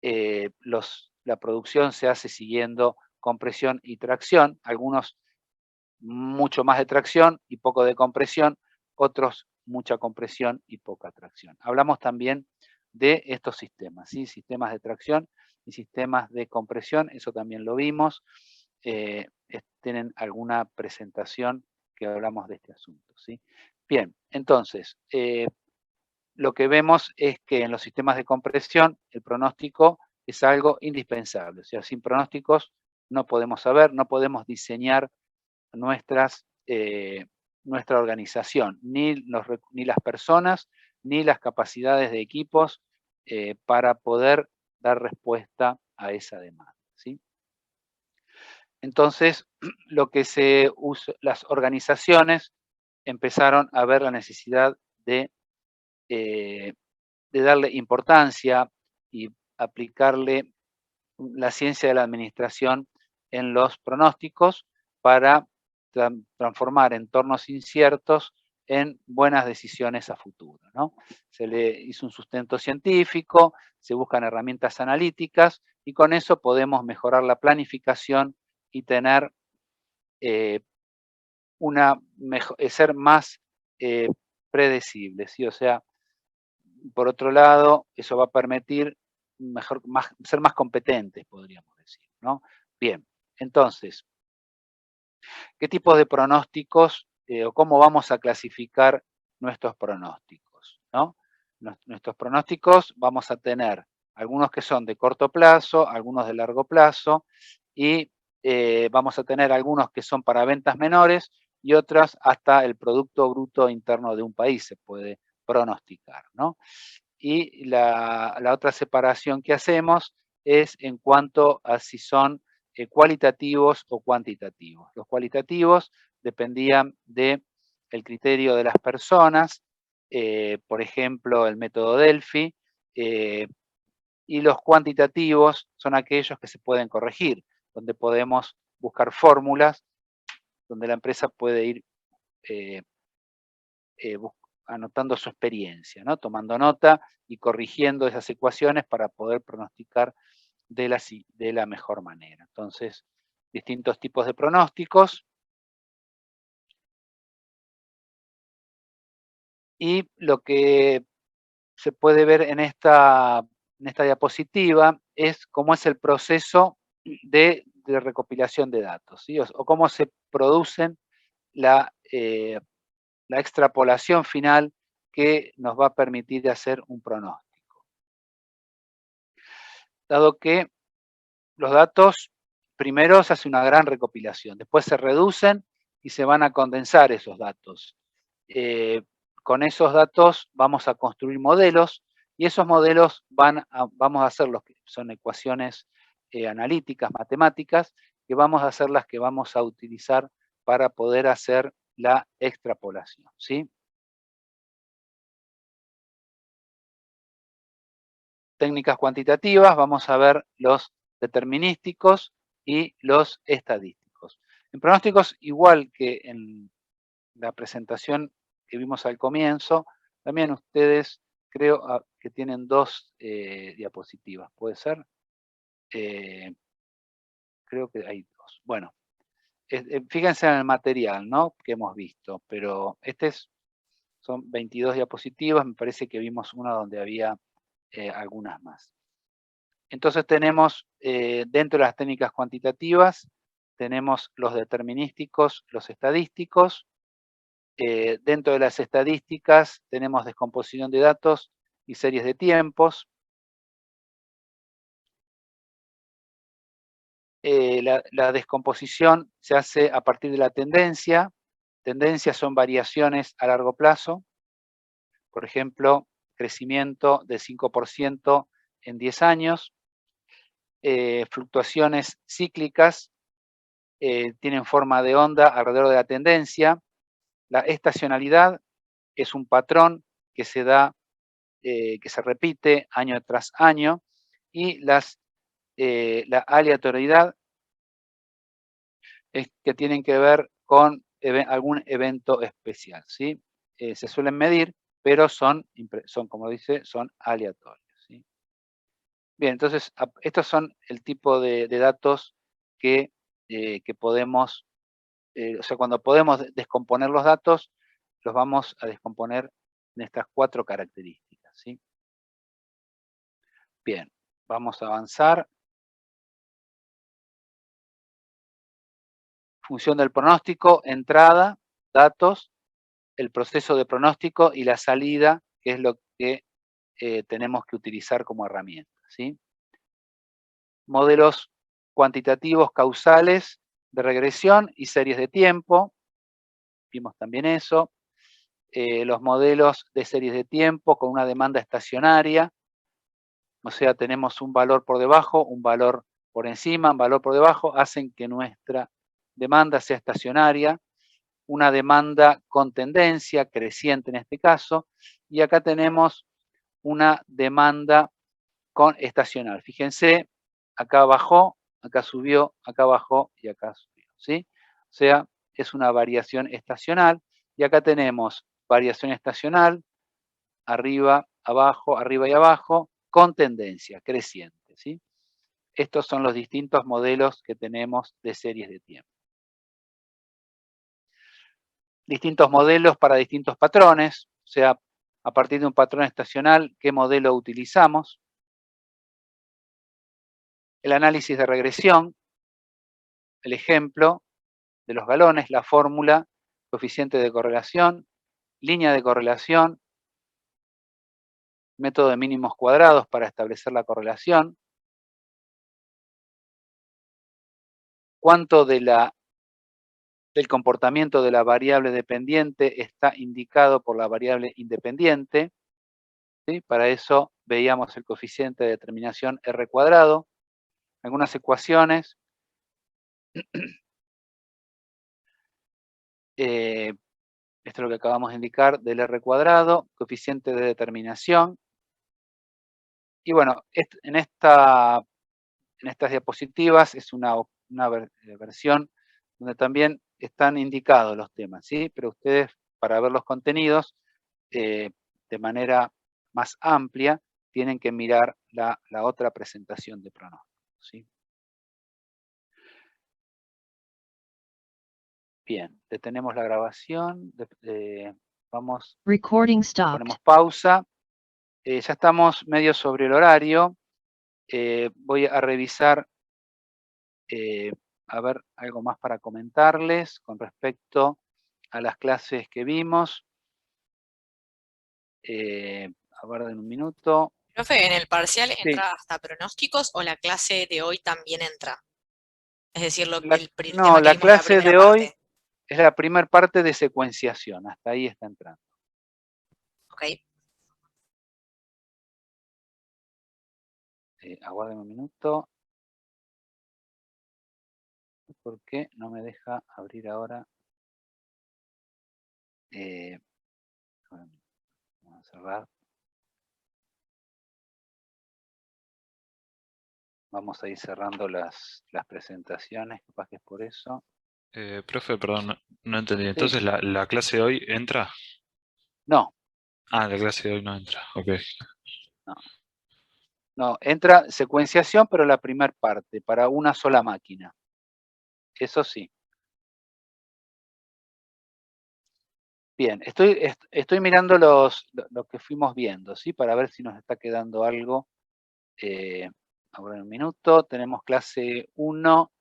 la producción se hace siguiendo compresión y tracción, algunos mucho más de tracción y poco de compresión, otros mucha compresión y poca tracción. Hablamos también de estos sistemas, ¿sí? Sistemas de tracción y sistemas de compresión, eso también lo vimos. Tienen alguna presentación que hablamos de este asunto, ¿sí? Bien, entonces, lo que vemos es que en los sistemas de compresión el pronóstico es algo indispensable. O sea, sin pronósticos no podemos saber, no podemos diseñar nuestra organización, ni las personas, ni las capacidades de equipos para poder dar respuesta a esa demanda, ¿sí? Entonces, lo que las organizaciones empezaron a ver la necesidad de darle importancia y aplicarle la ciencia de la administración en los pronósticos para transformar entornos inciertos en buenas decisiones a futuro, ¿no? Se le hizo un sustento científico, se buscan herramientas analíticas y con eso podemos mejorar la planificación y tener ser más predecibles, ¿sí? O sea, por otro lado, eso va a permitir ser más competentes, podríamos decir, ¿no? Bien, entonces, ¿qué tipo de pronósticos o cómo vamos a clasificar nuestros pronósticos, ¿no? Nuestros pronósticos vamos a tener algunos que son de corto plazo, algunos de largo plazo, y vamos a tener algunos que son para ventas menores y otras hasta el Producto Bruto Interno de un país se puede pronosticar, ¿no? Y la otra separación que hacemos es en cuanto a si son cualitativos o cuantitativos. Los cualitativos dependían del criterio de las personas, por ejemplo, el método Delphi, y los cuantitativos son aquellos que se pueden corregir, donde podemos buscar fórmulas, donde la empresa puede ir anotando su experiencia, ¿no? Tomando nota y corrigiendo esas ecuaciones para poder pronosticar de la mejor manera. Entonces, distintos tipos de pronósticos. Y lo que se puede ver en esta diapositiva es cómo es el proceso de recopilación de datos, ¿sí? O cómo se producen la extrapolación final que nos va a permitir hacer un pronóstico. Dado que los datos, primero se hace una gran recopilación, después se reducen y se van a condensar esos datos. Con esos datos vamos a construir modelos y esos modelos vamos a hacer los que son ecuaciones analíticas, matemáticas, que vamos a hacer las que vamos a utilizar para poder hacer la extrapolación, ¿sí? Técnicas cuantitativas, vamos a ver los determinísticos y los estadísticos. En pronósticos, igual que en la presentación que vimos al comienzo, también ustedes creo que tienen 2 diapositivas, ¿puede ser? Creo que hay 2. Bueno, fíjense en el material, ¿no?, que hemos visto, pero son 22 diapositivas, me parece que vimos una donde había algunas más. Entonces tenemos, dentro de las técnicas cuantitativas, tenemos los determinísticos, los estadísticos. Dentro de las estadísticas tenemos descomposición de datos y series de tiempos. La descomposición se hace a partir de la tendencia. Tendencias son variaciones a largo plazo. Por ejemplo, crecimiento de 5% en 10 años. Fluctuaciones cíclicas tienen forma de onda alrededor de la tendencia. La estacionalidad es un patrón que se da, que se repite año tras año, y la aleatoriedad es que tienen que ver con algún evento especial, ¿sí? Se suelen medir, pero son, como dice, son aleatorios, ¿sí? Bien, entonces, estos son el tipo de datos que podemos, o sea, cuando podemos descomponer los datos, los vamos a descomponer en estas 4 características, ¿sí? Bien, vamos a avanzar. Función del pronóstico, entrada, datos, el proceso de pronóstico y la salida, que es lo que tenemos que utilizar como herramienta, ¿sí? Modelos cuantitativos causales de regresión y series de tiempo, vimos también eso. Los modelos de series de tiempo con una demanda estacionaria, o sea, tenemos un valor por debajo, un valor por encima, un valor por debajo, hacen que nuestra demanda sea estacionaria, una demanda con tendencia creciente en este caso, y acá tenemos una demanda con estacional. Fíjense, acá bajó, acá subió, acá bajó y acá subió, ¿sí? O sea, es una variación estacional, y acá tenemos variación estacional, arriba, abajo, arriba y abajo, con tendencia creciente, ¿sí? Estos son los distintos modelos que tenemos de series de tiempo. Distintos modelos para distintos patrones, o sea, a partir de un patrón estacional, ¿qué modelo utilizamos? El análisis de regresión, el ejemplo de los galones, la fórmula, coeficiente de correlación, línea de correlación, método de mínimos cuadrados para establecer la correlación, cuánto del comportamiento de la variable dependiente está indicado por la variable independiente, ¿sí? Para eso veíamos el coeficiente de determinación R cuadrado, algunas ecuaciones, esto es lo que acabamos de indicar del R cuadrado, coeficiente de determinación, y bueno, en estas diapositivas es una versión donde también están indicados los temas, ¿sí? Pero ustedes, para ver los contenidos de manera más amplia, tienen que mirar la otra presentación de pronóstico, ¿sí? Bien, detenemos la grabación, vamos, ponemos pausa. Ya estamos medio sobre el horario. Voy a revisar, a ver, algo más para comentarles con respecto a las clases que vimos. Aguarden un minuto. Profe, ¿en el parcial Sí. entra hasta pronósticos o la clase de hoy también entra? Es decir, No, tema la que vimos en la clase primera de hoy parte. es la primera parte de secuenciación, hasta ahí está entrando. Ok. Aguarden un minuto. ¿Por qué no me deja abrir ahora? Vamos a cerrar. Vamos a ir cerrando las presentaciones, capaz que es por eso. Profe, perdón, No entendí. Sí. Entonces, ¿la clase de hoy entra? No, Ah, la clase de hoy no entra. Ok. no, entra secuenciación, pero la primer parte, para una sola máquina. Eso sí. Bien, estoy mirando lo que fuimos viendo, ¿sí? Para ver si nos está quedando algo. Ahora en un minuto, tenemos clase 1,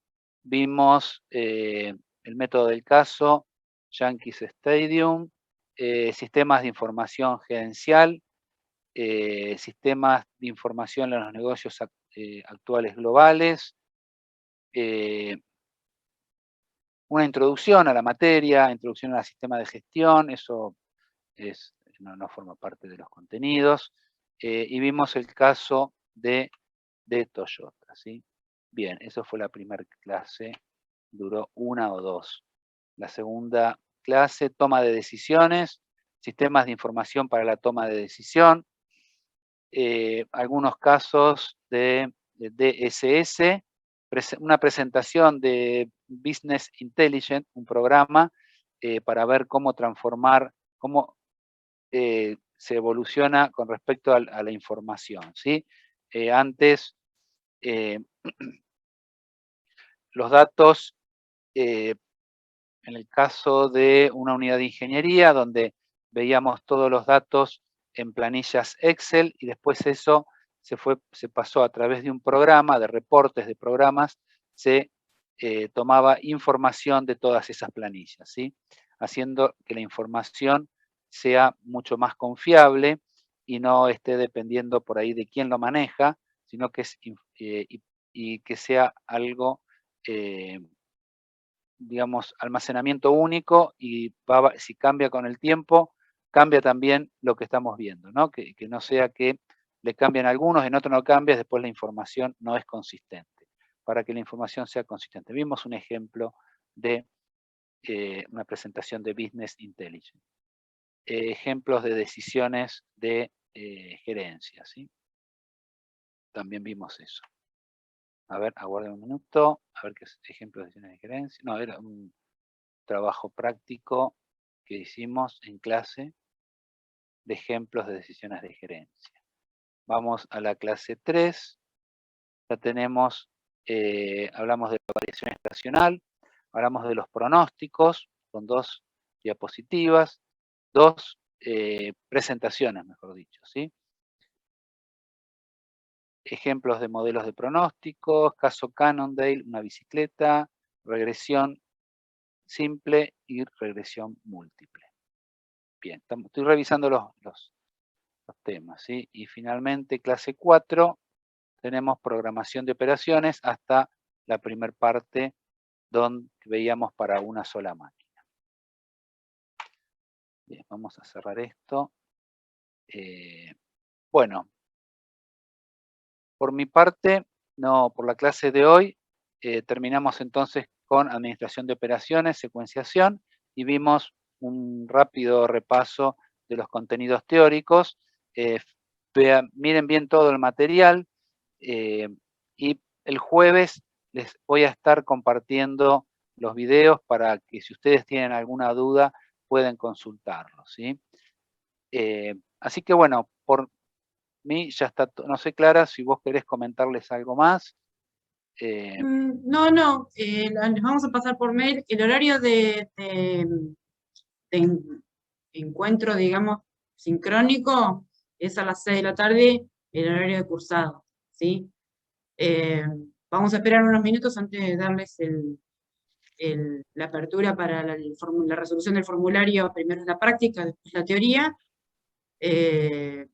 vimos el método del caso, Yankees Stadium, sistemas de información gerencial, sistemas de información en los negocios actuales globales, una introducción a la materia, introducción al sistema de gestión, eso no forma parte de los contenidos, y vimos el caso de Toyota, ¿sí? Bien, eso fue la primera clase, duró 1 o 2. La segunda clase, toma de decisiones, sistemas de información para la toma de decisión, algunos casos de DSS, una presentación de Business Intelligence, un programa para ver cómo transformar, cómo se evoluciona con respecto a la información, ¿sí? Antes, los datos, en el caso de una unidad de ingeniería, donde veíamos todos los datos en planillas Excel y después eso se pasó a través de un programa, de reportes de programas, se tomaba información de todas esas planillas, ¿sí? Haciendo que la información sea mucho más confiable y no esté dependiendo por ahí de quién lo maneja, sino que y que sea algo, digamos, almacenamiento único y si cambia con el tiempo, cambia también lo que estamos viendo, ¿no? Que no sea que le cambian algunos, en otro no cambia, después la información no es consistente. Para que la información sea consistente. Vimos un ejemplo de una presentación de Business Intelligence. Ejemplos de decisiones de gerencia, ¿sí? También vimos eso. A ver, aguarden un minuto, a ver qué ejemplos de decisiones de gerencia. No, era un trabajo práctico que hicimos en clase de ejemplos de decisiones de gerencia. Vamos a la clase 3. Ya tenemos, hablamos de la variación estacional, hablamos de los pronósticos, con 2 diapositivas, 2 presentaciones, mejor dicho, ¿sí? Ejemplos de modelos de pronósticos, caso Cannondale, una bicicleta, regresión simple y regresión múltiple. Bien, estoy revisando los temas, ¿sí? Y finalmente, clase 4, tenemos programación de operaciones hasta la primera parte donde veíamos para una sola máquina. Bien, vamos a cerrar esto. Bueno, por mi parte, no, por la clase de hoy, terminamos entonces con administración de operaciones, secuenciación, y vimos un rápido repaso de los contenidos teóricos. Miren bien todo el material, y el jueves les voy a estar compartiendo los videos para que si ustedes tienen alguna duda pueden consultarlos, ¿sí? Así que bueno, por mí ya está, no sé, Clara, si vos querés comentarles algo más. No, les vamos a pasar por mail. El horario de encuentro, digamos, sincrónico es a las 6 de la tarde, el horario de cursado, ¿sí? Vamos a esperar unos minutos antes de darles la apertura para la resolución del formulario. Primero es la práctica, después la teoría.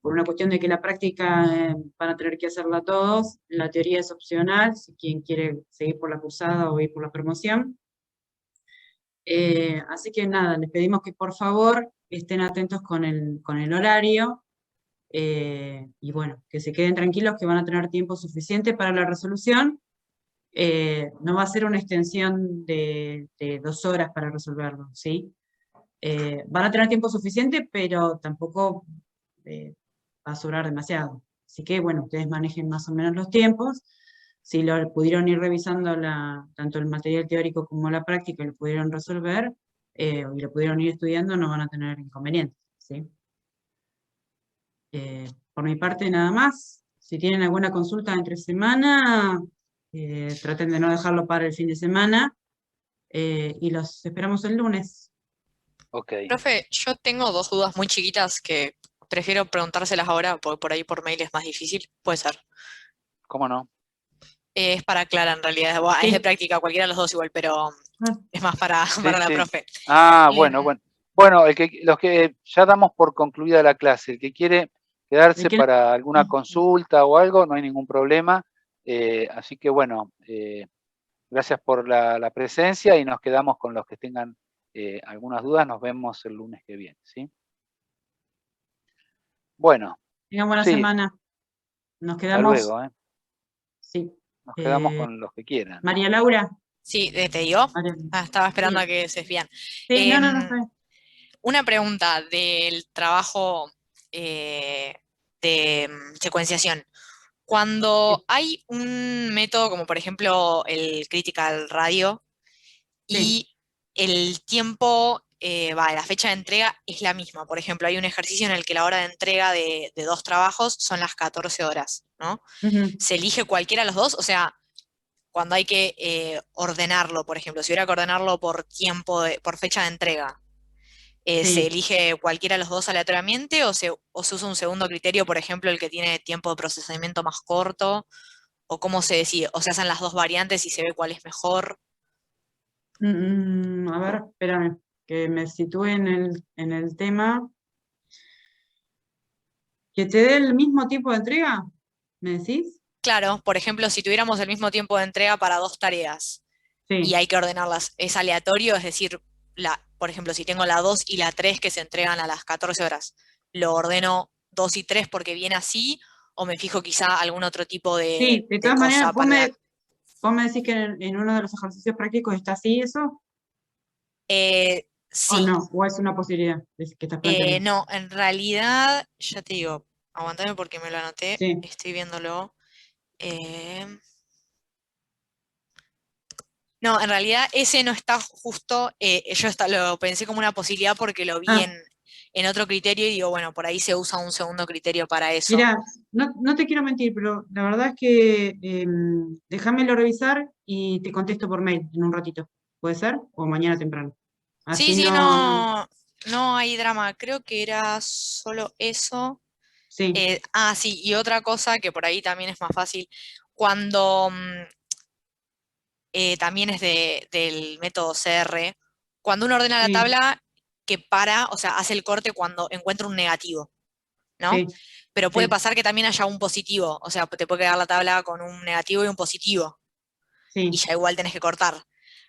Por una cuestión de que la práctica van a tener que hacerla todos, la teoría es opcional, si quien quiere seguir por la cursada o ir por la promoción. Así que nada, les pedimos que por favor estén atentos con el horario, y bueno, que se queden tranquilos que van a tener tiempo suficiente para la resolución. No va a ser una extensión de 2 horas para resolverlo, ¿sí? Van a tener tiempo suficiente, pero tampoco va a sobrar demasiado. Así que, bueno, ustedes manejen más o menos los tiempos. Si lo pudieron ir revisando tanto el material teórico como la práctica, lo pudieron resolver, y lo pudieron ir estudiando, no van a tener inconvenientes, ¿sí? Por mi parte, nada más. Si tienen alguna consulta entre semana, traten de no dejarlo para el fin de semana, y los esperamos el lunes. Ok, Profe, yo tengo dos dudas muy chiquitas que prefiero preguntárselas ahora, porque por ahí por mail es más difícil. Puede ser. ¿cómo no? Es para Clara en realidad. Bueno, es de Sí. práctica, cualquiera de los dos igual, pero Ah, es más para, Sí, para la sí. profe. Ah, Em, bueno, bueno. Bueno, los que ya damos por concluida la clase, el que quiere quedarse ¿de qué? para alguna consulta o algo, no hay ningún problema. Así que bueno, gracias por la presencia y nos quedamos con los que tengan algunas dudas. Nos vemos el lunes que viene, ¿sí? Bueno, Tengan buena sí, semana. Nos hasta quedamos, luego, ¿eh? sí. Nos quedamos con los que quieran. María Laura. sí, te digo. María- Estaba esperando Sí, a que se desvían. sí, no, Em, está bien. una pregunta del trabajo de secuenciación. Cuando hay un método como por ejemplo el critical radio Sí, y el tiempo, la fecha de entrega es la misma. Por ejemplo, hay un ejercicio en el que la hora de entrega de dos trabajos son las 14 horas, ¿no? ujú, ¿Se elige cualquiera de los dos? O sea, cuando hay que ordenarlo, por ejemplo, si hubiera que ordenarlo por tiempo, por fecha de entrega, ¿se sí. elige cualquiera de los dos aleatoriamente o se usa un segundo criterio, por ejemplo, el que tiene tiempo de procesamiento más corto? ¿O cómo se decide? ¿O se hacen las dos variantes y se ve cuál es mejor? A ver, espérame, que me sitúe en el tema. ¿Que te dé el mismo tiempo de entrega? ¿Me decís? Claro, por ejemplo, si tuviéramos el mismo tiempo de entrega para dos tareas y Sí, hay que ordenarlas, ¿es aleatorio? Es decir, por ejemplo, si tengo la 2 y la 3 que se entregan a las 14 horas, ¿lo ordeno 2 y 3 porque viene así? ¿O me fijo quizá algún otro tipo sí, de de todas maneras, cosa para la... vos me decís que en uno de los ejercicios prácticos está así eso, o Sí, no, o es una posibilidad que estás planteando. no, en realidad, ya te digo, aguantame porque me lo anoté, Sí. estoy viéndolo. Eh, no, en realidad ese no está justo, lo pensé como una posibilidad porque lo vi Ah, en otro criterio y digo, bueno, por ahí se usa un segundo criterio para eso. mira, no te quiero mentir, pero la verdad es que déjamelo revisar y te contesto por mail en un ratito. ¿Puede ser? O mañana temprano. Sí, Así sí, no, no, no hay drama, creo que era solo eso. sí, Sí, y otra cosa que por ahí también es más fácil, cuando también es del método CR, cuando uno ordena la sí, tabla, o sea, hace el corte cuando encuentra un negativo, ¿no? sí, Pero puede sí, pasar que también haya un positivo, o sea, te puede quedar la tabla con un negativo y un positivo, y sí, ya igual tenés que cortar.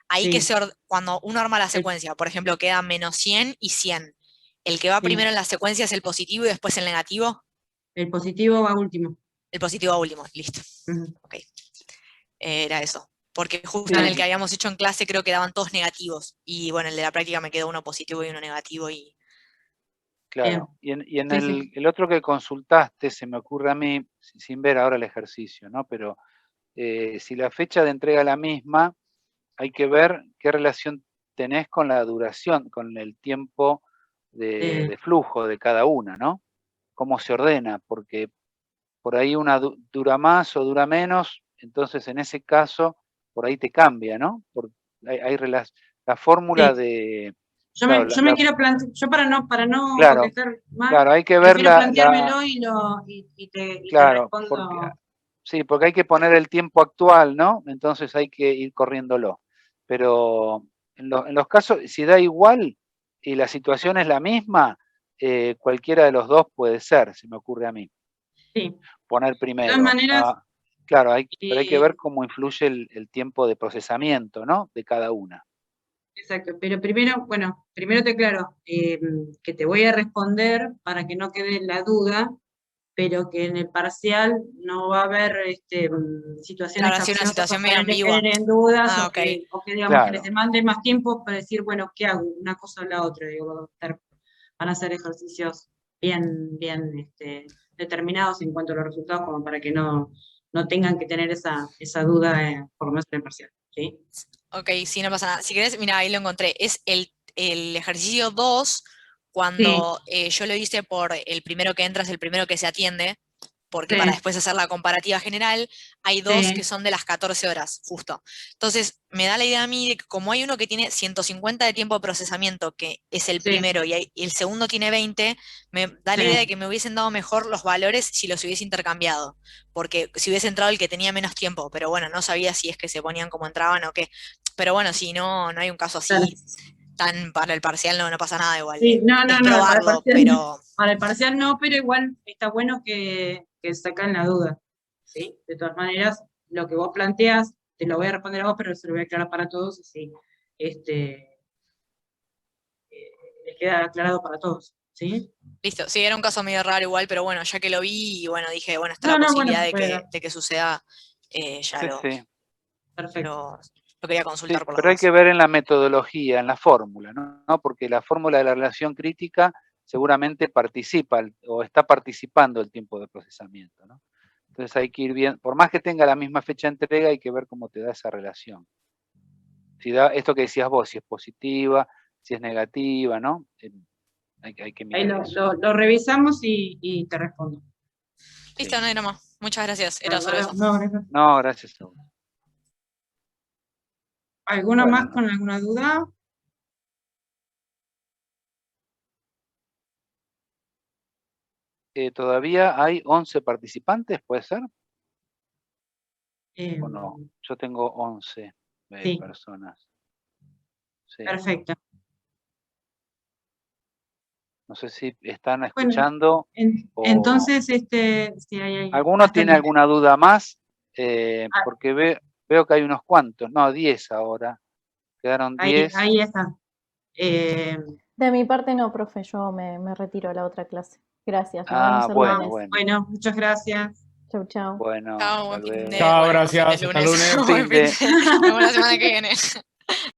Ahí sí, cuando uno arma la el, secuencia, por ejemplo, queda menos 100 y 100. El que va sí, primero en la secuencia es el positivo y después el negativo. el positivo va último. El positivo va último, listo. Ujú. Ok, era eso. Porque justo en el que Dale, habíamos hecho en clase creo que daban todos negativos. Y bueno, el de la práctica me quedó uno positivo y uno negativo. Y bien, Claro. Y en sí, sí, el otro que consultaste, se me ocurre a mí, sin ver ahora el ejercicio, ¿no? Pero si la fecha de entrega es la misma, hay que ver qué relación tenés con la duración, con el tiempo eh, de flujo de cada una, ¿no? Cómo se ordena, porque por ahí una dura más o dura menos, entonces en ese caso, por ahí te cambia, ¿no? Porque hay la fórmula sí. de, claro, Yo me quiero plantear, yo para no claro, contestar más, claro, hay que ver prefiero planteármelo y te claro, porque, respondo. sí, porque hay que poner el tiempo actual, ¿no? Entonces hay que ir corriéndolo. Pero en los casos, si da igual y la situación es la misma, cualquiera de los dos puede ser, se me ocurre a mí, Sí, de poner todas primero. maneras, Claro, pero hay que eh, ver cómo influye el tiempo de procesamiento, ¿no? De cada una. exacto, pero primero, bueno, primero te aclaro que te voy a responder para que no quede la duda, pero que en el parcial no va a haber situaciones claro, ha sido una capciosas o situación medio que ambigua. queden en dudas Ah, ok. o que digamos que les Claro, demande más tiempo para decir, bueno, ¿qué hago? Una cosa o la otra, digo, van a ser ejercicios bien determinados en cuanto a los resultados, como para que no tengan que tener esa duda por no ser parcial, ¿sí? Ok, sí, no pasa nada. Si querés, mira, ahí lo encontré. Es el ejercicio 2, cuando yo lo hice por el primero que entra es el primero que se atiende, porque Sí. para después hacer la comparativa general, hay dos Sí. que son de las 14 horas, justo. Entonces, me da la idea a mí de que como hay uno que tiene 150 de tiempo de procesamiento, que es el Sí. primero, y el segundo tiene 20, me da la Sí. idea de que me hubiesen dado mejor los valores si los hubiese intercambiado, porque si hubiese entrado el que tenía menos tiempo, pero bueno, no sabía si es que se ponían como entraban o qué. Pero bueno, si no hay un caso así Claro. tan para el parcial, no pasa nada igual. Sí, no, Es para el probarlo, parcial, pero... para el parcial no, pero igual está bueno que sacan la duda, ¿sí? De todas maneras, lo que vos planteas, te lo voy a responder a vos, pero se lo voy a aclarar para todos, así, les queda aclarado para todos, ¿sí? Listo, sí, era un caso medio raro igual, pero bueno, ya que lo vi, y bueno, dije, bueno, está No, la no, posibilidad bueno, de que suceda, ya Sí, lo, sí. perfecto. lo quería Sí, consultar por las pero hay dudas. que ver en la metodología, en la fórmula, ¿no? Porque la fórmula de la relación crítica seguramente participa o está participando el tiempo de procesamiento, ¿no? Entonces hay que ir bien, por más que tenga la misma fecha de entrega, hay que ver cómo te da esa relación. Si da esto que decías vos, si es positiva, si es negativa, ¿no? Hay que Ahí mirar eso. lo revisamos y te respondo. Listo, Sí. no era más. Muchas gracias, era solo eso. No, gracias. No, gracias a vos. ¿Alguno Bueno, más con alguna duda? todavía hay 11 participantes, ¿puede ser? ¿O no? Em, Yo tengo 11 Sí. personas. Sí. Perfecto. No sé si están Bueno, escuchando. o- entonces, si hay ¿Alguno hasta tiene el- alguna duda más? Ah. Porque veo que hay unos cuantos. No, 10 ahora. Quedaron ahí 10. está. De mi parte no, profe, yo me retiro a la otra clase. Gracias, nos Ah, vemos el bueno, lunes. bueno. Bueno, muchas gracias. Chau, chau. Bueno, Chao, hasta buen fin luego. de... Chao, bueno, buen fin de gracias, hasta lunes. lunes. Buen Fin de- fin de... Nos vemos la semana que viene.